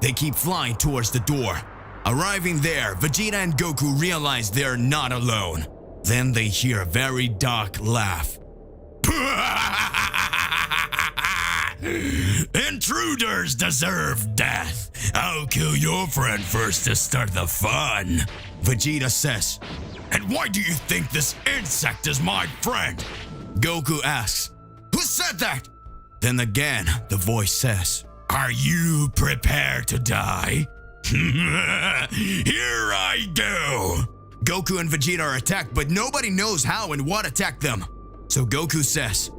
They keep flying towards the door. Arriving there, Vegeta and Goku realize they're not alone. Then they hear a very dark laugh. "Intruders deserve death. I'll kill your friend first to start the fun," Vegeta says. "And why do you think this insect is my friend?" Goku asks. "Who said that?" Then again, the voice says, "Are you prepared to die?" "Here I go!" Goku and Vegeta are attacked, but nobody knows how and what attacked them. So Goku says,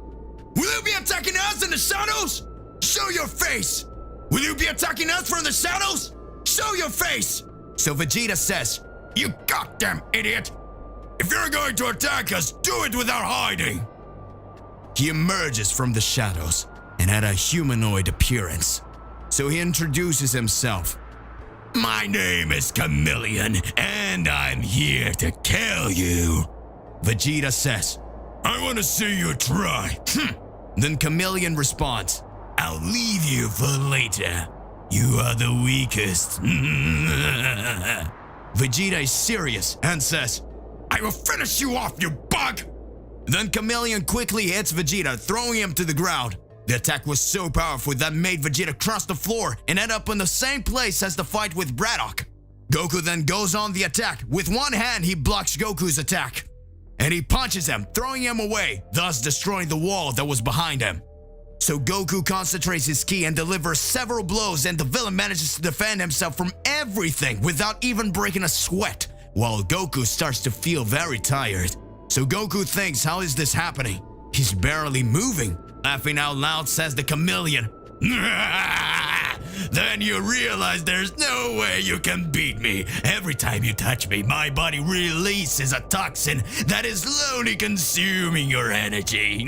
"Will you be attacking us in the shadows? Show your face! Will you be attacking us from the shadows? Show your face!" So Vegeta says, "You goddamn idiot! If you're going to attack us, do it without hiding!" He emerges from the shadows and had a humanoid appearance. So he introduces himself. "My name is Chameleon, and I'm here to kill you." Vegeta says, "I want to see you try." Then Chameleon responds, "I'll leave you for later. You are the weakest." Vegeta is serious and says, "I will finish you off, you bug!" Then Chameleon quickly hits Vegeta, throwing him to the ground. The attack was so powerful that made Vegeta cross the floor and end up in the same place as the fight with Braddock. Goku then goes on the attack. With one hand, he blocks Goku's attack. And he punches him, throwing him away, thus destroying the wall that was behind him. So Goku concentrates his ki and delivers several blows, and the villain manages to defend himself from everything without even breaking a sweat, while Goku starts to feel very tired. So Goku thinks, how is this happening? He's barely moving. Laughing out loud, says the Chameleon. Then you realize there's no way you can beat me. Every time you touch me, my body releases a toxin that is slowly consuming your energy.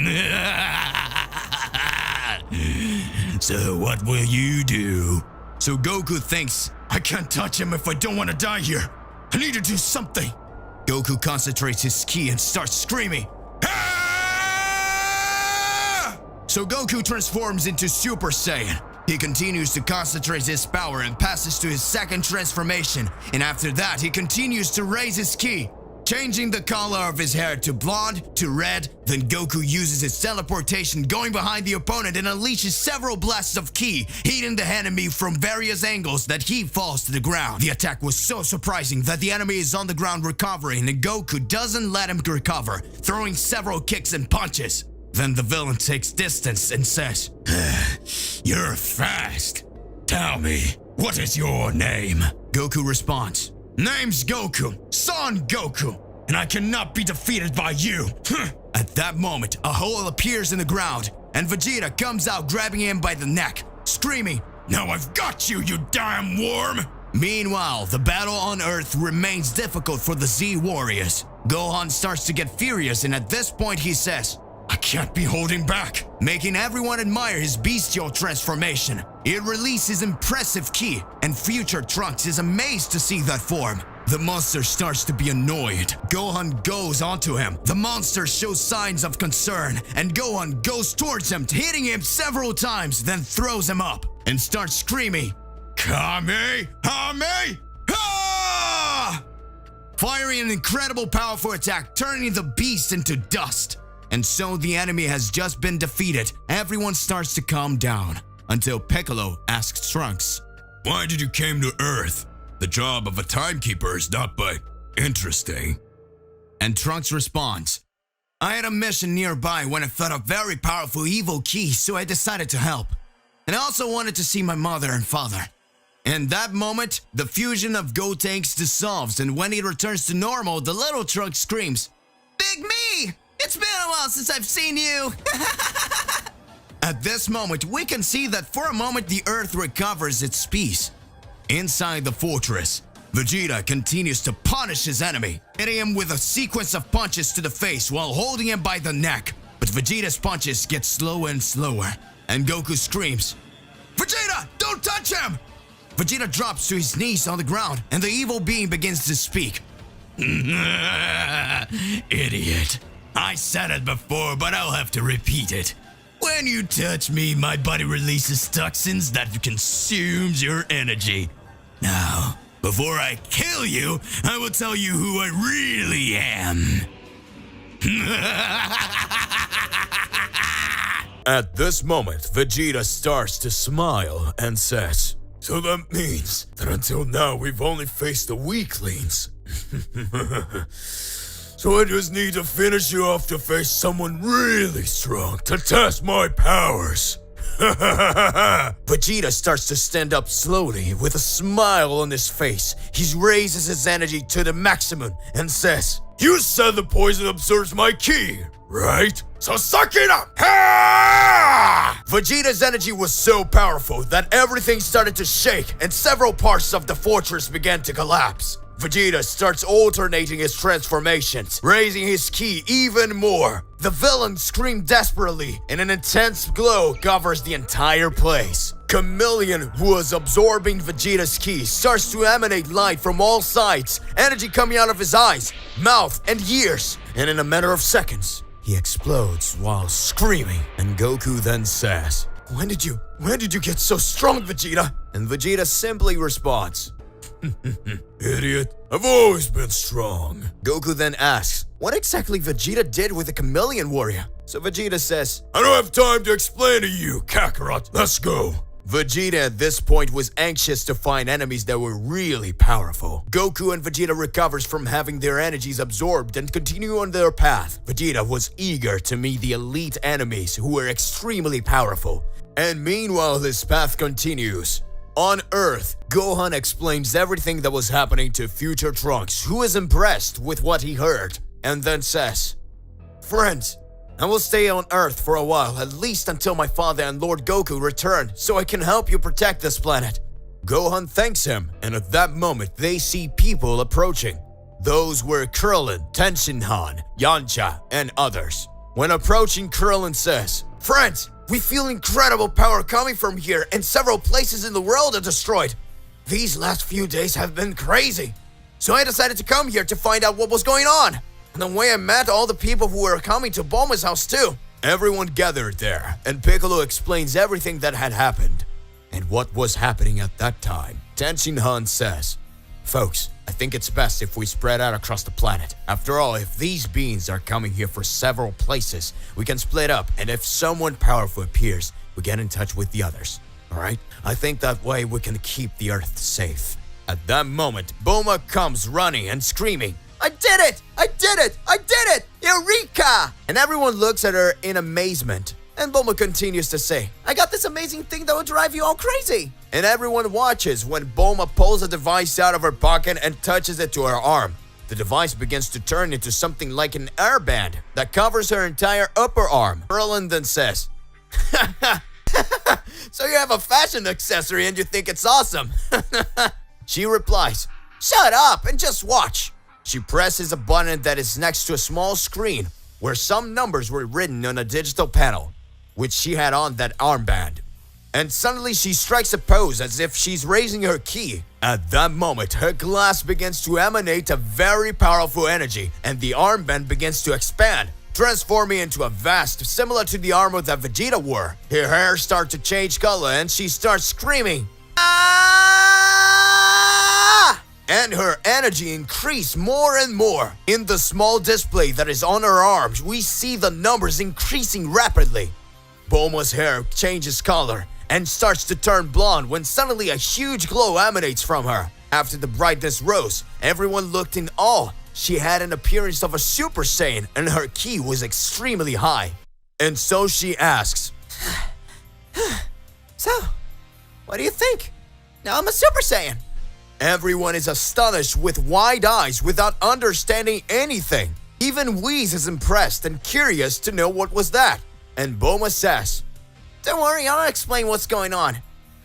So what will you do? So Goku thinks, I can't touch him if I don't want to die here. I need to do something. Goku concentrates his ki and starts screaming. So Goku transforms into Super Saiyan. He continues to concentrate his power and passes to his second transformation, and after that he continues to raise his ki. changing the color of his hair to blonde to red. Then Goku uses his teleportation, going behind the opponent and unleashes several blasts of ki, hitting the enemy from various angles that he falls to the ground. The attack was so surprising that the enemy is on the ground recovering and Goku doesn't let him recover, throwing several kicks and punches. Then the villain takes distance and says, "You're fast. Tell me, what is your name?" Goku responds, "Name's Goku, Son Goku, and I cannot be defeated by you." At that moment, a hole appears in the ground, and Vegeta comes out grabbing him by the neck, screaming, "Now I've got you, you damn worm!" Meanwhile, the battle on Earth remains difficult for the Z Warriors. Gohan starts to get furious, and at this point he says, "I can't be holding back," making everyone admire his bestial transformation. It releases impressive ki, and future Trunks is amazed to see that form. The monster starts to be annoyed. Gohan goes onto him. The monster shows signs of concern, and Gohan goes towards him, hitting him several times, then throws him up and starts screaming, "Kame! Kame! Ha!" Firing an incredible powerful attack, turning the beast into dust. And so the enemy has just been defeated. Everyone starts to calm down until Piccolo asks Trunks, "Why did you came to Earth? The job of a timekeeper is not but interesting." And Trunks responds, "I had a mission nearby when I felt a very powerful evil ki, so I decided to help. And I also wanted to see my mother and father." In that moment, the fusion of Gotenks dissolves, and when he returns to normal, the little Trunks screams, "Big me! It's been a while since I've seen you!" At this moment, we can see that for a moment the Earth recovers its peace. Inside the fortress, Vegeta continues to punish his enemy, hitting him with a sequence of punches to the face while holding him by the neck. But Vegeta's punches get slower and slower, and Goku screams, "Vegeta, don't touch him!" Vegeta drops to his knees on the ground, and the evil being begins to speak. "Idiot. I said it before, but I'll have to repeat it. When you touch me, my body releases toxins that consumes your energy. Now, before I kill you, I will tell you who I really am." At this moment, Vegeta starts to smile and says, "So that means that until now we've only faced the weaklings. So I just need to finish you off to face someone really strong to test my powers." Vegeta starts to stand up slowly with a smile on his face. He raises his energy to the maximum and says, "You said the poison absorbs my ki, right? So suck it up!" Ha! Vegeta's energy was so powerful that everything started to shake and several parts of the fortress began to collapse. Vegeta starts alternating his transformations, raising his ki even more. The villain screamed desperately, and an intense glow covers the entire place. Chameleon, who was absorbing Vegeta's ki, starts to emanate light from all sides, energy coming out of his eyes, mouth, and ears. And in a matter of seconds, he explodes while screaming. And Goku then says, When did you get so strong, Vegeta?" And Vegeta simply responds, "Idiot, I've always been strong." Goku then asks, what exactly Vegeta did with the Chameleon Warrior? So Vegeta says, "I don't have time to explain to you, Kakarot. Let's go." Vegeta at this point was anxious to find enemies that were really powerful. Goku and Vegeta recovers from having their energies absorbed and continue on their path. Vegeta was eager to meet the elite enemies who were extremely powerful. And meanwhile, this path continues. On Earth, Gohan explains everything that was happening to future Trunks, who is impressed with what he heard, and then says, "Friends, I will stay on Earth for a while, at least until my father and Lord Goku return, so I can help you protect this planet." Gohan thanks him, and at that moment they see people approaching. Those were Krillin, Tenshinhan, Yamcha, and others. When approaching, Krillin says, "Friends, we feel incredible power coming from here, and several places in the world are destroyed. These last few days have been crazy. So I decided to come here to find out what was going on. And the way I met all the people who were coming to Bulma's house too." Everyone gathered there, and Piccolo explains everything that had happened and what was happening at that time. Tenshinhan says, "Folks, I think it's best if we spread out across the planet. After all, if these beings are coming here for several places, we can split up, and if someone powerful appears, we get in touch with the others. Alright? I think that way we can keep the Earth safe. At that moment, Bulma comes running and screaming, I did it! I did it! I did it! Eureka! and everyone looks at her in amazement. And Bulma continues to say, I got this amazing thing that will drive you all crazy. and everyone watches when Bulma pulls a device out of her pocket and touches it to her arm. The device begins to turn into something like an airband that covers her entire upper arm. Merlin then says, so you have a fashion accessory and you think it's awesome. She replies, shut up and just watch. She presses a button that is next to a small screen where some numbers were written on a digital panel, which she had on that armband. And suddenly she strikes a pose as if she's raising her ki. At that moment, her glass begins to emanate a very powerful energy, and the armband begins to expand, transforming into a vest similar to the armor that Vegeta wore. Her hair starts to change color and she starts screaming, Ah! and her energy increased more and more. In the small display that is on her arms, we see the numbers increasing rapidly. Bulma's hair changes color and starts to turn blonde when suddenly a huge glow emanates from her. After the brightness rose, everyone looked in awe. She had an appearance of a Super Saiyan and her ki was extremely high. And so she asks, So, what do you think? Now I'm a Super Saiyan. everyone is astonished with wide eyes without understanding anything. Even Whis is impressed and curious to know what was that. And Bulma says, Don't worry, I'll explain what's going on.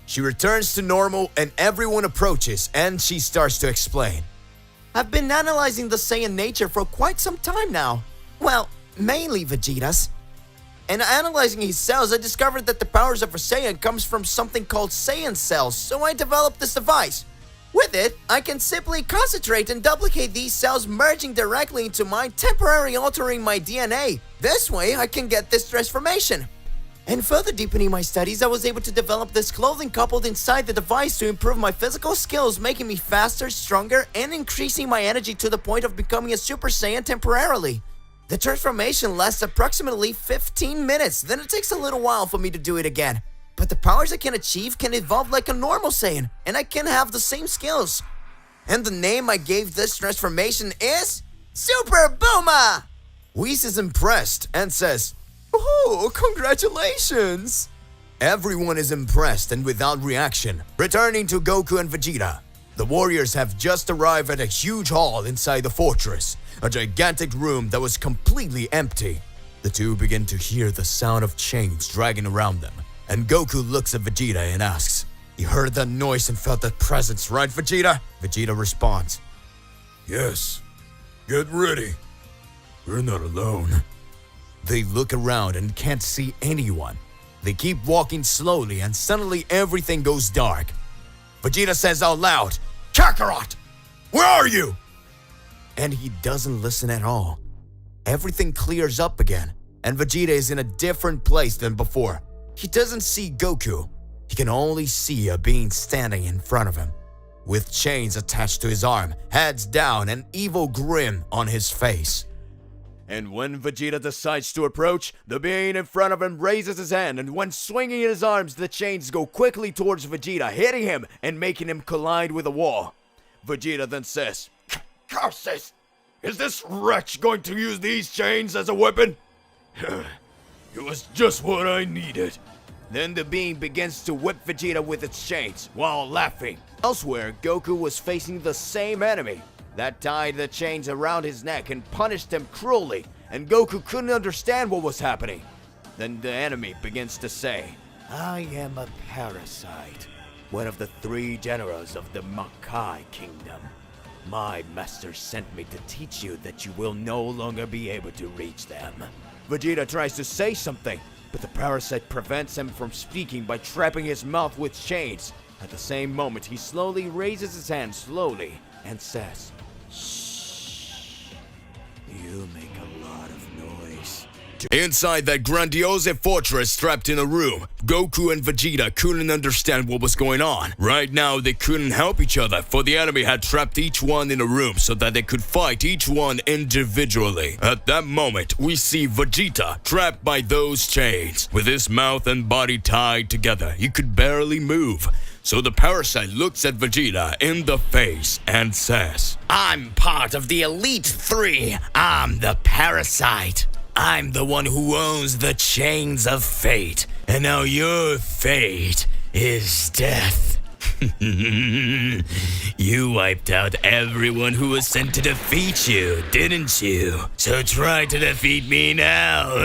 she returns to normal and everyone approaches and she starts to explain. I've been analyzing the Saiyan nature for quite some time now. Well, mainly Vegeta's. And analyzing his cells, I discovered that the powers of a Saiyan comes from something called Saiyan cells, so I developed this device. With it, I can simply concentrate and duplicate these cells, merging directly into mine, temporarily altering my DNA. This way, I can get this transformation. And further deepening my studies, I was able to develop this clothing coupled inside the device to improve my physical skills, making me faster, stronger, and increasing my energy to the point of becoming a Super Saiyan temporarily. The transformation lasts approximately 15 minutes, then it takes a little while for me to do it again. But the powers I can achieve can evolve like a normal Saiyan, and I can have the same skills. And the name I gave this transformation is Super Bulma! Whis is impressed and says, oh, congratulations! Everyone is impressed and without reaction. Returning to Goku and Vegeta, the warriors have just arrived at a huge hall inside the fortress, a gigantic room that was completely empty. The two begin to hear the sound of chains dragging around them, and Goku looks at Vegeta and asks, you heard that noise and felt that presence, right, Vegeta? Vegeta responds, Yes. Get ready. We're not alone. They look around and can't see anyone. They keep walking slowly and suddenly everything goes dark. Vegeta says out loud, Kakarot! Where are you? And he doesn't listen at all. Everything clears up again, and Vegeta is in a different place than before. He doesn't see Goku. He can only see a being standing in front of him, with chains attached to his arm, heads down, and evil grin on his face. And when Vegeta decides to approach, the being in front of him raises his hand, and when swinging his arms, the chains go quickly towards Vegeta, hitting him and making him collide with a wall. Vegeta then says, Curses! Is this wretch going to use these chains as a weapon? It was just what I needed. Then the being begins to whip Vegeta with its chains, while laughing. Elsewhere, Goku was facing the same enemy that tied the chains around his neck and punished him cruelly, and Goku couldn't understand what was happening. Then the enemy begins to say, I am a parasite, one of the 3 generals of the Makai Kingdom. My master sent me to teach you that you will no longer be able to reach them. Vegeta tries to say something, but the parasite prevents him from speaking by trapping his mouth with chains. At the same moment, he slowly raises his hand slowly and says, Shh. You make a lot of noise. to. Inside that grandiose fortress trapped in a room, Goku and Vegeta couldn't understand what was going on. Right now, they couldn't help each other, for the enemy had trapped each one in a room so that they could fight each one individually. At that moment, we see Vegeta trapped by those chains. With his mouth and body tied together, he could barely move. So the parasite looks at Vegeta in the face and says, I'm part of the Elite Three. I'm the parasite. I'm the one who owns the chains of fate. And now your fate is death. You wiped out everyone who was sent to defeat you, didn't you? So try to defeat me now.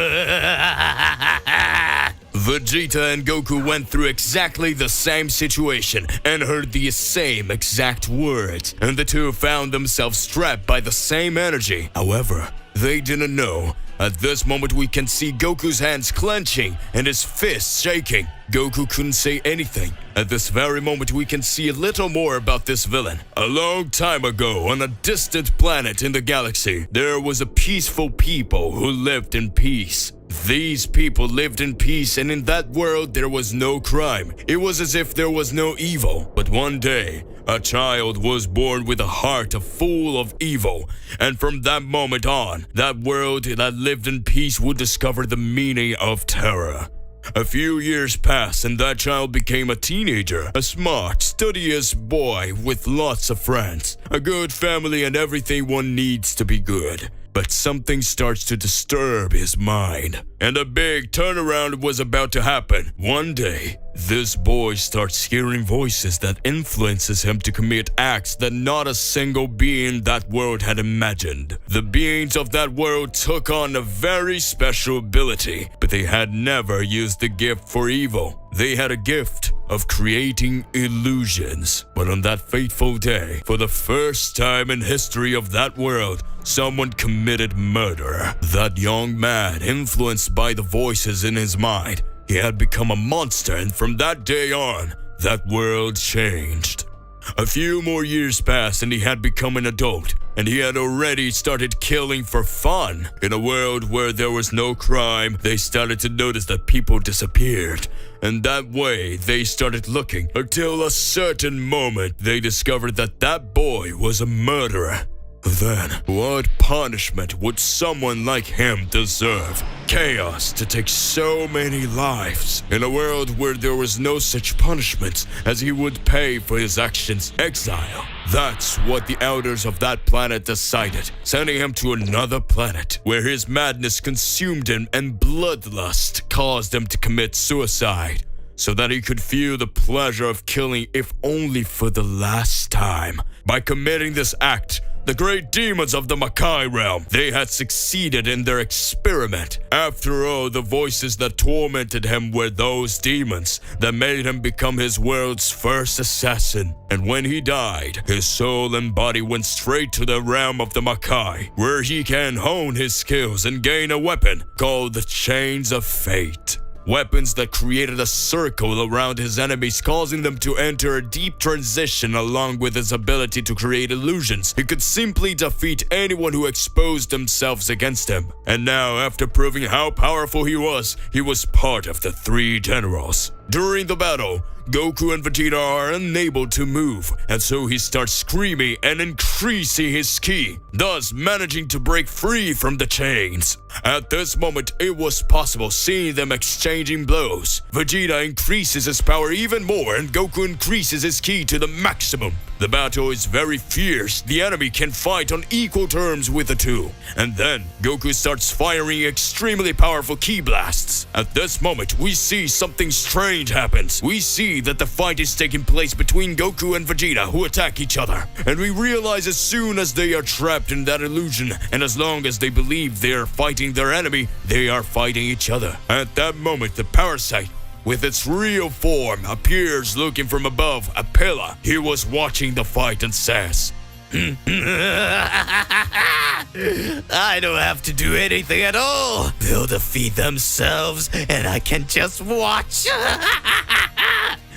Vegeta and Goku went through exactly the same situation and heard the same exact words, and the two found themselves trapped by the same energy. However, they didn't know. At this moment, we can see Goku's hands clenching and his fists shaking. Goku couldn't say anything. At this very moment, we can see a little more about this villain. A long time ago, on a distant planet in the galaxy, there was a peaceful people who lived in peace. These people lived in peace, and in that world there was no crime. It was as if there was no evil. But one day, a child was born with a heart full of evil. And from that moment on, that world that lived in peace would discover the meaning of terror. A few years passed and that child became a teenager, a smart, studious boy with lots of friends, a good family and everything one needs to be good. But something starts to disturb his mind, and a big turnaround was about to happen. One day, this boy starts hearing voices that influences him to commit acts that not a single being that world had imagined. The beings of that world took on a very special ability, but they had never used the gift for evil. They had a gift of creating illusions. But on that fateful day, for the first time in history of that world, someone committed murder. That young man, influenced by the voices in his mind, he had become a monster, and from that day on, that world changed. A few more years passed and he had become an adult, and he had already started killing for fun. In a world where there was no crime, they started to notice that people disappeared. And that way, they started looking until a certain moment they discovered that that boy was a murderer. Then, what punishment would someone like him deserve? Chaos to take so many lives. In a world where there was no such punishment as he would pay for his actions, exile. That's what the elders of that planet decided, sending him to another planet where his madness consumed him and bloodlust caused him to commit suicide, so that he could feel the pleasure of killing, if only for the last time. By committing this act, the great demons of the Makai realm, they had succeeded in their experiment. After all, the voices that tormented him were those demons that made him become his world's first assassin. And when he died, his soul and body went straight to the realm of the Makai, where he can hone his skills and gain a weapon called the Chains of Fate. Weapons that created a circle around his enemies, causing them to enter a deep transition. Along with his ability to create illusions, he could simply defeat anyone who exposed themselves against him. And now, after proving how powerful he was part of the three generals. During the battle, Goku and Vegeta are unable to move, and so he starts screaming and increasing his ki, thus managing to break free from the chains. At this moment, it was possible seeing them exchanging blows. Vegeta increases his power even more, and Goku increases his ki to the maximum. The battle is very fierce. The enemy can fight on equal terms with the two. And then, Goku starts firing extremely powerful ki blasts. At this moment, we see something strange happens. We see that the fight is taking place between Goku and Vegeta, who attack each other. And we realize as soon as they are trapped in that illusion, and as long as they believe they are fighting their enemy, they are fighting each other. At that moment, the parasite, with its real form, appears looking from above a pillar. He was watching the fight and says, I don't have to do anything at all. They'll defeat themselves, and I can just watch.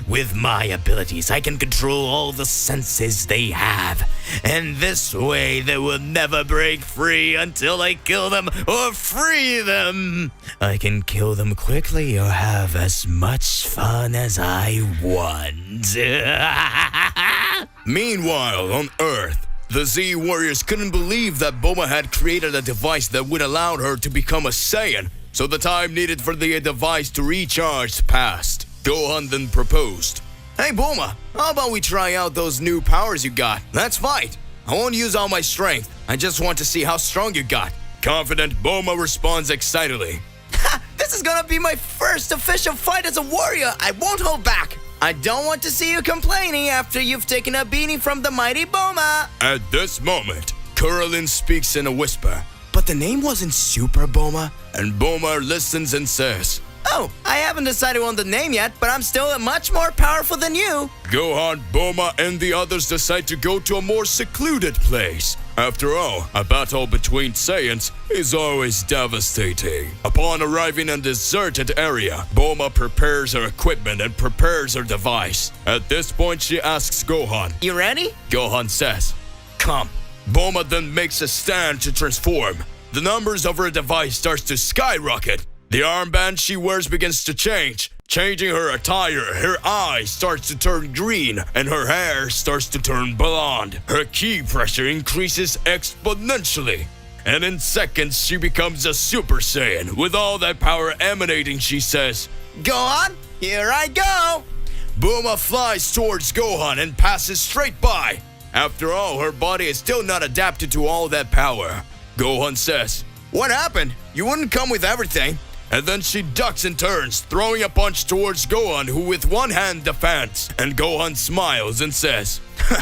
With my abilities, I can control all the senses they have. And this way they will never break free until I kill them or free them. I can kill them quickly or have as much fun as I want. Meanwhile, on Earth, the Z warriors couldn't believe that Bulma had created a device that would allow her to become a Saiyan, so the time needed for the device to recharge passed. Gohan then proposed, "Hey Bulma, how about we try out those new powers you got? Let's fight. I won't use all my strength. I just want to see how strong you got." Confident, Bulma responds excitedly, This is gonna be my first official fight as a warrior. I won't hold back. I don't want to see you complaining after you've taken a beating from the mighty Bulma. At this moment, Krillin speaks in a whisper. "But the name wasn't Super Bulma?" And Bulma listens and says, Oh, I haven't decided on the name yet, but I'm still much more powerful than you. Gohan, Bulma, and the others decide to go to a more secluded place. After all, a battle between Saiyans is always devastating. Upon arriving in a deserted area, Bulma prepares her equipment and prepares her device. At this point, she asks Gohan. You ready? Gohan says, "Come." Bulma then makes a stand to transform. The numbers of her device starts to skyrocket. The armband she wears begins to change. Changing her attire, her eyes starts to turn green, and her hair starts to turn blonde. Her ki pressure increases exponentially. And in seconds, she becomes a Super Saiyan. With all that power emanating, she says, Gohan, here I go. Bulma flies towards Gohan and passes straight by. After all, her body is still not adapted to all that power. Gohan says, "What happened? You wouldn't come with everything." And then she ducks and turns, throwing a punch towards Gohan, who with one hand defends. And Gohan smiles and says,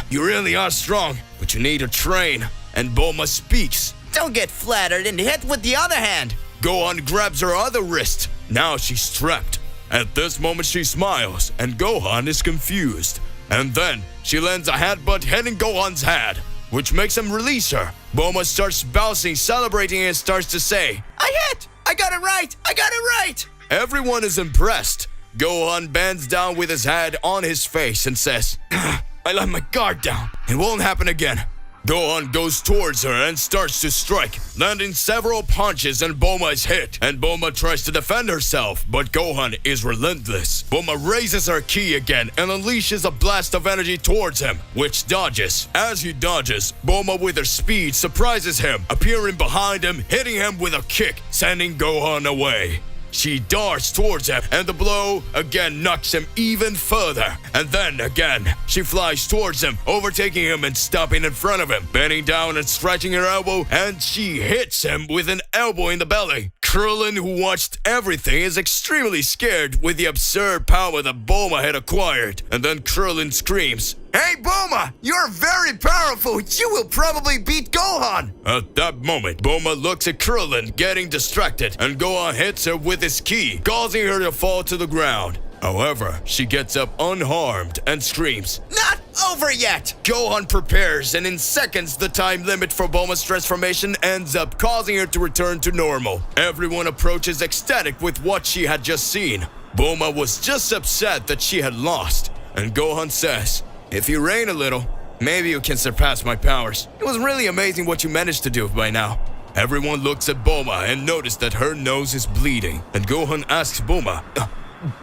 "You really are strong, but you need to train." And Bulma speaks. Don't get flattered and hit with the other hand. Gohan grabs her other wrist. Now she's trapped. At this moment she smiles, and Gohan is confused. And then she lands a headbutt hitting Gohan's head, which makes him release her. Bulma starts bouncing, celebrating, and starts to say, I hit! I got it right! I got it right! Everyone is impressed. Gohan bends down with his head on his face and says, "I let my guard down. It won't happen again." Gohan goes towards her and starts to strike, landing several punches, and Bulma is hit. And Bulma tries to defend herself, but Gohan is relentless. Bulma raises her ki again and unleashes a blast of energy towards him, which dodges. As he dodges, Bulma with her speed surprises him, appearing behind him, hitting him with a kick, sending Gohan away. She darts towards him, and the blow again knocks him even further. And then again, she flies towards him, overtaking him and stopping in front of him, bending down and stretching her elbow, and she hits him with an elbow in the belly. Krillin, who watched everything, is extremely scared with the absurd power that Bulma had acquired. And then Krillin screams, "Hey Bulma, you're very powerful. You will probably beat Gohan." At that moment, Bulma looks at Krillin, getting distracted, and Gohan hits her with his ki, causing her to fall to the ground. However, she gets up unharmed and screams, Not over yet! Gohan prepares, and in seconds, the time limit for Bulma's transformation ends up causing her to return to normal. Everyone approaches ecstatic with what she had just seen. Bulma was just upset that she had lost, and Gohan says, "If you reign a little, maybe you can surpass my powers. It was really amazing what you managed to do by now." Everyone looks at Bulma and notices that her nose is bleeding, and Gohan asks Bulma,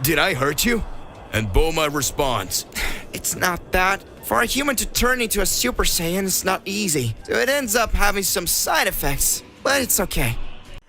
"Did I hurt you?" And Bulma responds, It's not that. For a human to turn into a Super Saiyan is not easy, so it ends up having some side effects, but it's okay.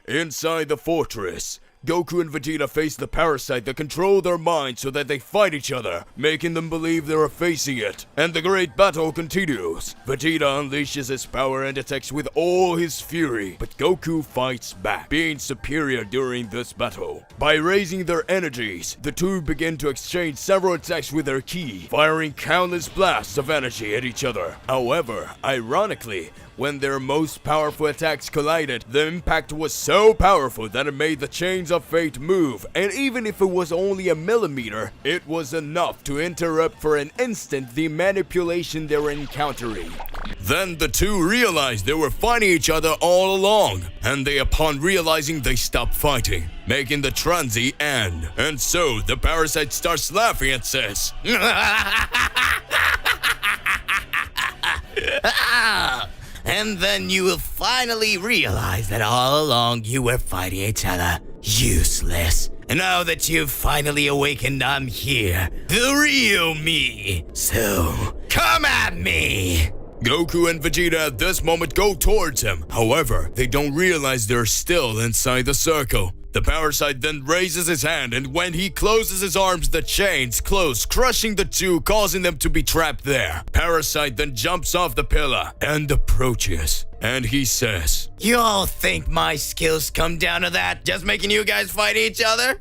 Inside the fortress, Goku and Vegeta face the parasite that control their minds so that they fight each other, making them believe they are facing it. And the great battle continues. Vegeta unleashes his power and attacks with all his fury, but Goku fights back, being superior during this battle. By raising their energies, the two begin to exchange several attacks with their ki, firing countless blasts of energy at each other. However, ironically, when their most powerful attacks collided, the impact was so powerful that it made the chains of fate move, and even if it was only a millimeter, it was enough to interrupt for an instant the manipulation they were encountering. Then the two realized they were fighting each other all along, and upon realizing they stopped fighting, making the transi end. And so the parasite starts laughing and says, And then you will finally realize that all along you were fighting each other. Useless. And now that you've finally awakened, I'm here. The real me. So, come at me! Goku and Vegeta at this moment go towards him. However, they don't realize they're still inside the circle. The parasite then raises his hand, and when he closes his arms, the chains close, crushing the two, causing them to be trapped there. Parasite then jumps off the pillar and approaches. And he says, You all think my skills come down to that? Just making you guys fight each other?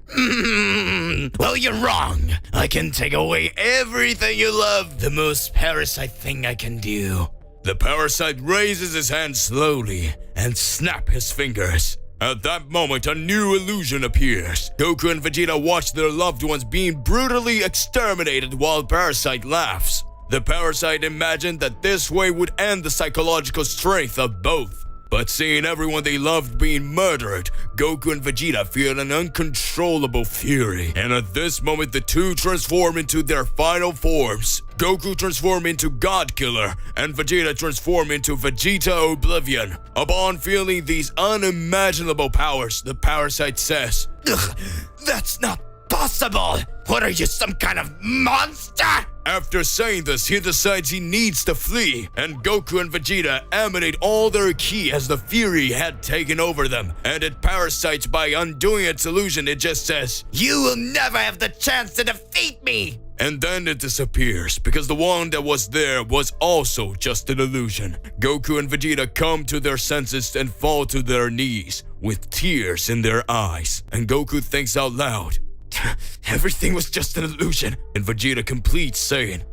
Well, you're wrong. I can take away everything you love. The most parasite thing I can do. The parasite raises his hand slowly and snap his fingers. At that moment, a new illusion appears. Goku and Vegeta watch their loved ones being brutally exterminated while Parasite laughs. The Parasite imagined that this way would end the psychological strength of both. But seeing everyone they loved being murdered, Goku and Vegeta feel an uncontrollable fury. And at this moment, the two transform into their final forms. Goku transforms into God Killer, and Vegeta transforms into Vegeta Oblivion. Upon feeling these unimaginable powers, the Parasite says, Ugh, that's not possible! What are you, some kind of monster? After saying this, he decides he needs to flee, and Goku and Vegeta emanate all their ki as the fury had taken over them, and it parasites by undoing its illusion. It just says, You will never have the chance to defeat me! And then it disappears, because the one that was there was also just an illusion. Goku and Vegeta come to their senses and fall to their knees, with tears in their eyes, and Goku thinks out loud, Everything was just an illusion. And Vegeta completes saying,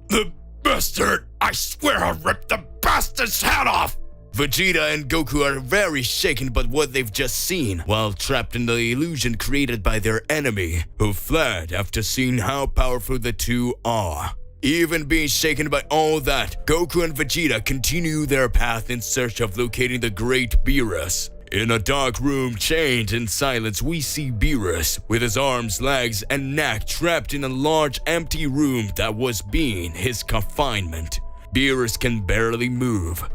The bastard! I swear I'll rip the bastard's head off! Vegeta and Goku are very shaken by what they've just seen, while trapped in the illusion created by their enemy, who fled after seeing how powerful the two are. Even being shaken by all that, Goku and Vegeta continue their path in search of locating the Great Beerus. In a dark room chained in silence, we see Beerus with his arms, legs, and neck trapped in a large empty room that was being his confinement. Beerus can barely move,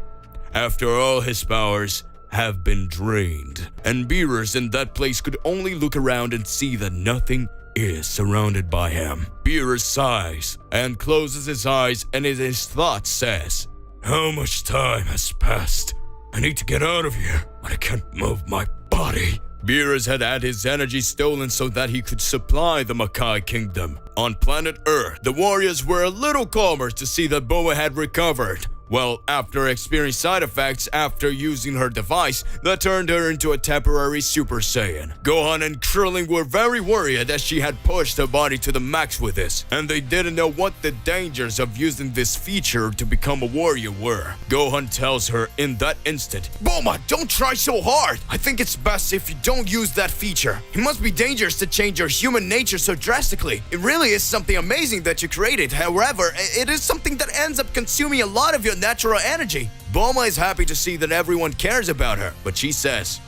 after all his powers have been drained, and Beerus in that place could only look around and see that nothing is surrounded by him. Beerus sighs and closes his eyes, and in his thoughts says, How much time has passed? I need to get out of here, but I can't move my body. Beerus had his energy stolen so that he could supply the Makai Kingdom. On planet Earth, the warriors were a little calmer to see that Boa had recovered. Well, after experiencing side effects after using her device that turned her into a temporary Super Saiyan. Gohan and Krillin were very worried as she had pushed her body to the max with this, and they didn't know what the dangers of using this feature to become a warrior were. Gohan tells her in that instant, Bulma, don't try so hard! I think it's best if you don't use that feature. It must be dangerous to change your human nature so drastically. It really is something amazing that you created. However, it is something that ends up consuming a lot of your natural energy. Bulma is happy to see that everyone cares about her, but she says,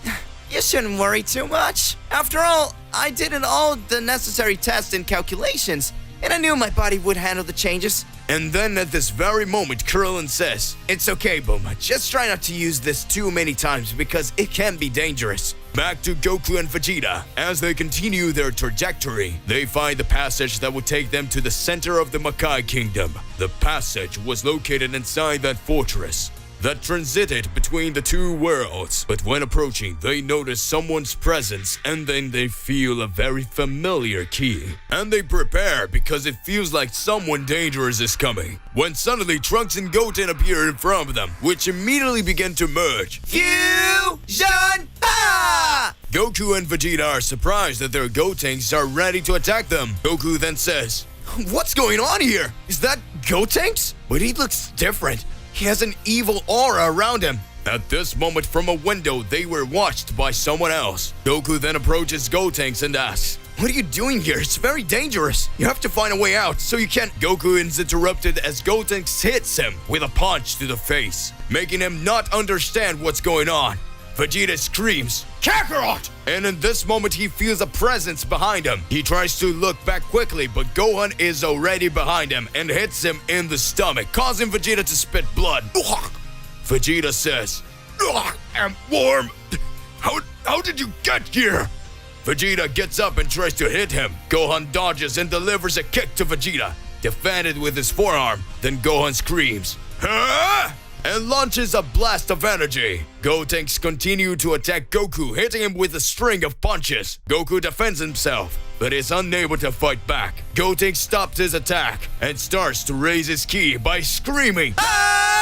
You shouldn't worry too much. After all, I did all the necessary tests and calculations, and I knew my body would handle the changes. And then at this very moment, Krillin says, It's okay, Bulma, just try not to use this too many times because it can be dangerous. Back to Goku and Vegeta. As they continue their trajectory, they find the passage that would take them to the center of the Makai Kingdom. The passage was located inside that fortress that transited between the two worlds. But when approaching, they notice someone's presence, and then they feel a very familiar ki. And they prepare because it feels like someone dangerous is coming. When suddenly Trunks and Goten appear in front of them, which immediately begin to merge. Fusion! Ha! Goku and Vegeta are surprised that their Gotenks are ready to attack them. Goku then says, What's going on here? Is that Gotenks? But he looks different. He has an evil aura around him. At this moment, from a window, they were watched by someone else. Goku then approaches Gotenks and asks, What are you doing here? It's very dangerous. You have to find a way out, so you can't. Goku is interrupted as Gotenks hits him with a punch to the face, making him not understand what's going on. Vegeta screams, Kakarot! And in this moment, he feels a presence behind him. He tries to look back quickly, but Gohan is already behind him and hits him in the stomach, causing Vegeta to spit blood. Vegeta says, I'm warm. How did you get here? Vegeta gets up and tries to hit him. Gohan dodges and delivers a kick to Vegeta, defended with his forearm. Then Gohan screams, huh? And launches a blast of energy. Gotenks continue to attack Goku, hitting him with a string of punches. Goku defends himself, but is unable to fight back. Gotenks stops his attack and starts to raise his ki by screaming, ah!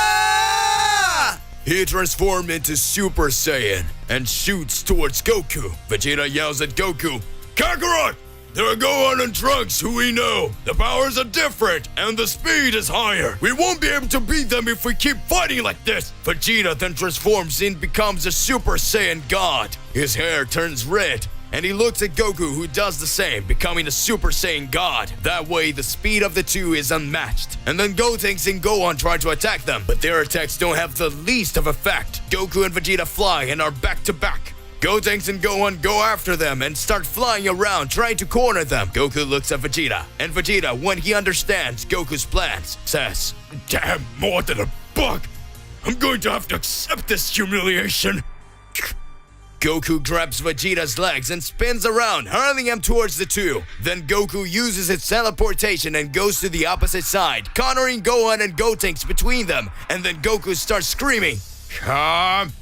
He transforms into Super Saiyan and shoots towards Goku. Vegeta yells at Goku, Kakarot! There are Gohan and Trunks who we know. The powers are different and the speed is higher. We won't be able to beat them if we keep fighting like this. Vegeta then transforms and becomes a Super Saiyan God. His hair turns red and he looks at Goku, who does the same, becoming a Super Saiyan God. That way the speed of the two is unmatched. And then Gotenks and Gohan try to attack them, but their attacks don't have the least of effect. Goku and Vegeta fly and are back to back. Gotenks and Gohan go after them and start flying around, trying to corner them. Goku looks at Vegeta, and Vegeta, when he understands Goku's plans, says, Damn, more than a bug! I'm going to have to accept this humiliation! Goku grabs Vegeta's legs and spins around, hurling him towards the two. Then Goku uses its teleportation and goes to the opposite side, cornering Gohan and Gotenks between them, and then Goku starts screaming, Come!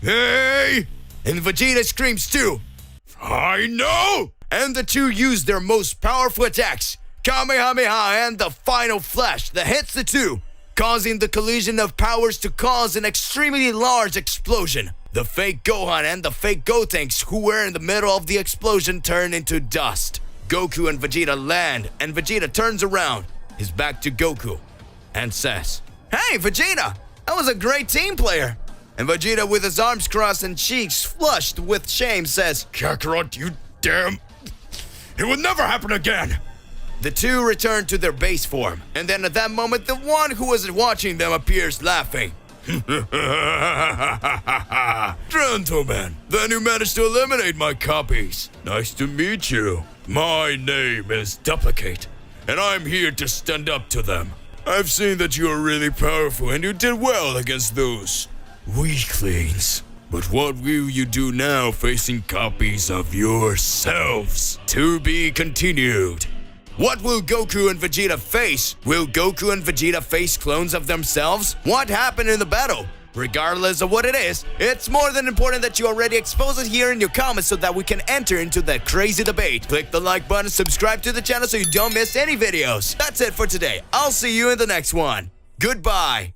Hey! And Vegeta screams too, I know! And the two use their most powerful attacks, Kamehameha and the final flash that hits the two, causing the collision of powers to cause an extremely large explosion. The fake Gohan and the fake Gotenks who were in the middle of the explosion turn into dust. Goku and Vegeta land, and Vegeta turns around, his back to Goku, and says, Hey Vegeta, that was a great team player. And Vegeta, with his arms crossed and cheeks flushed with shame, says, Kakarot, you damn... It would never happen again! The two return to their base form, and then at that moment, the one who was watching them appears laughing. Gentlemen, then you managed to eliminate my copies. Nice to meet you. My name is Duplicate, and I'm here to stand up to them. I've seen that you are really powerful, and you did well against those weaklings. But what will you do now facing copies of yourselves? To be continued. What will Goku and Vegeta face? Will Goku and Vegeta face clones of themselves? What happened in the battle? Regardless of what it is, it's more than important that you already expose it here in your comments so that we can enter into that crazy debate. Click the like button, subscribe to the channel so you don't miss any videos. That's it for today. I'll see you in the next one. Goodbye.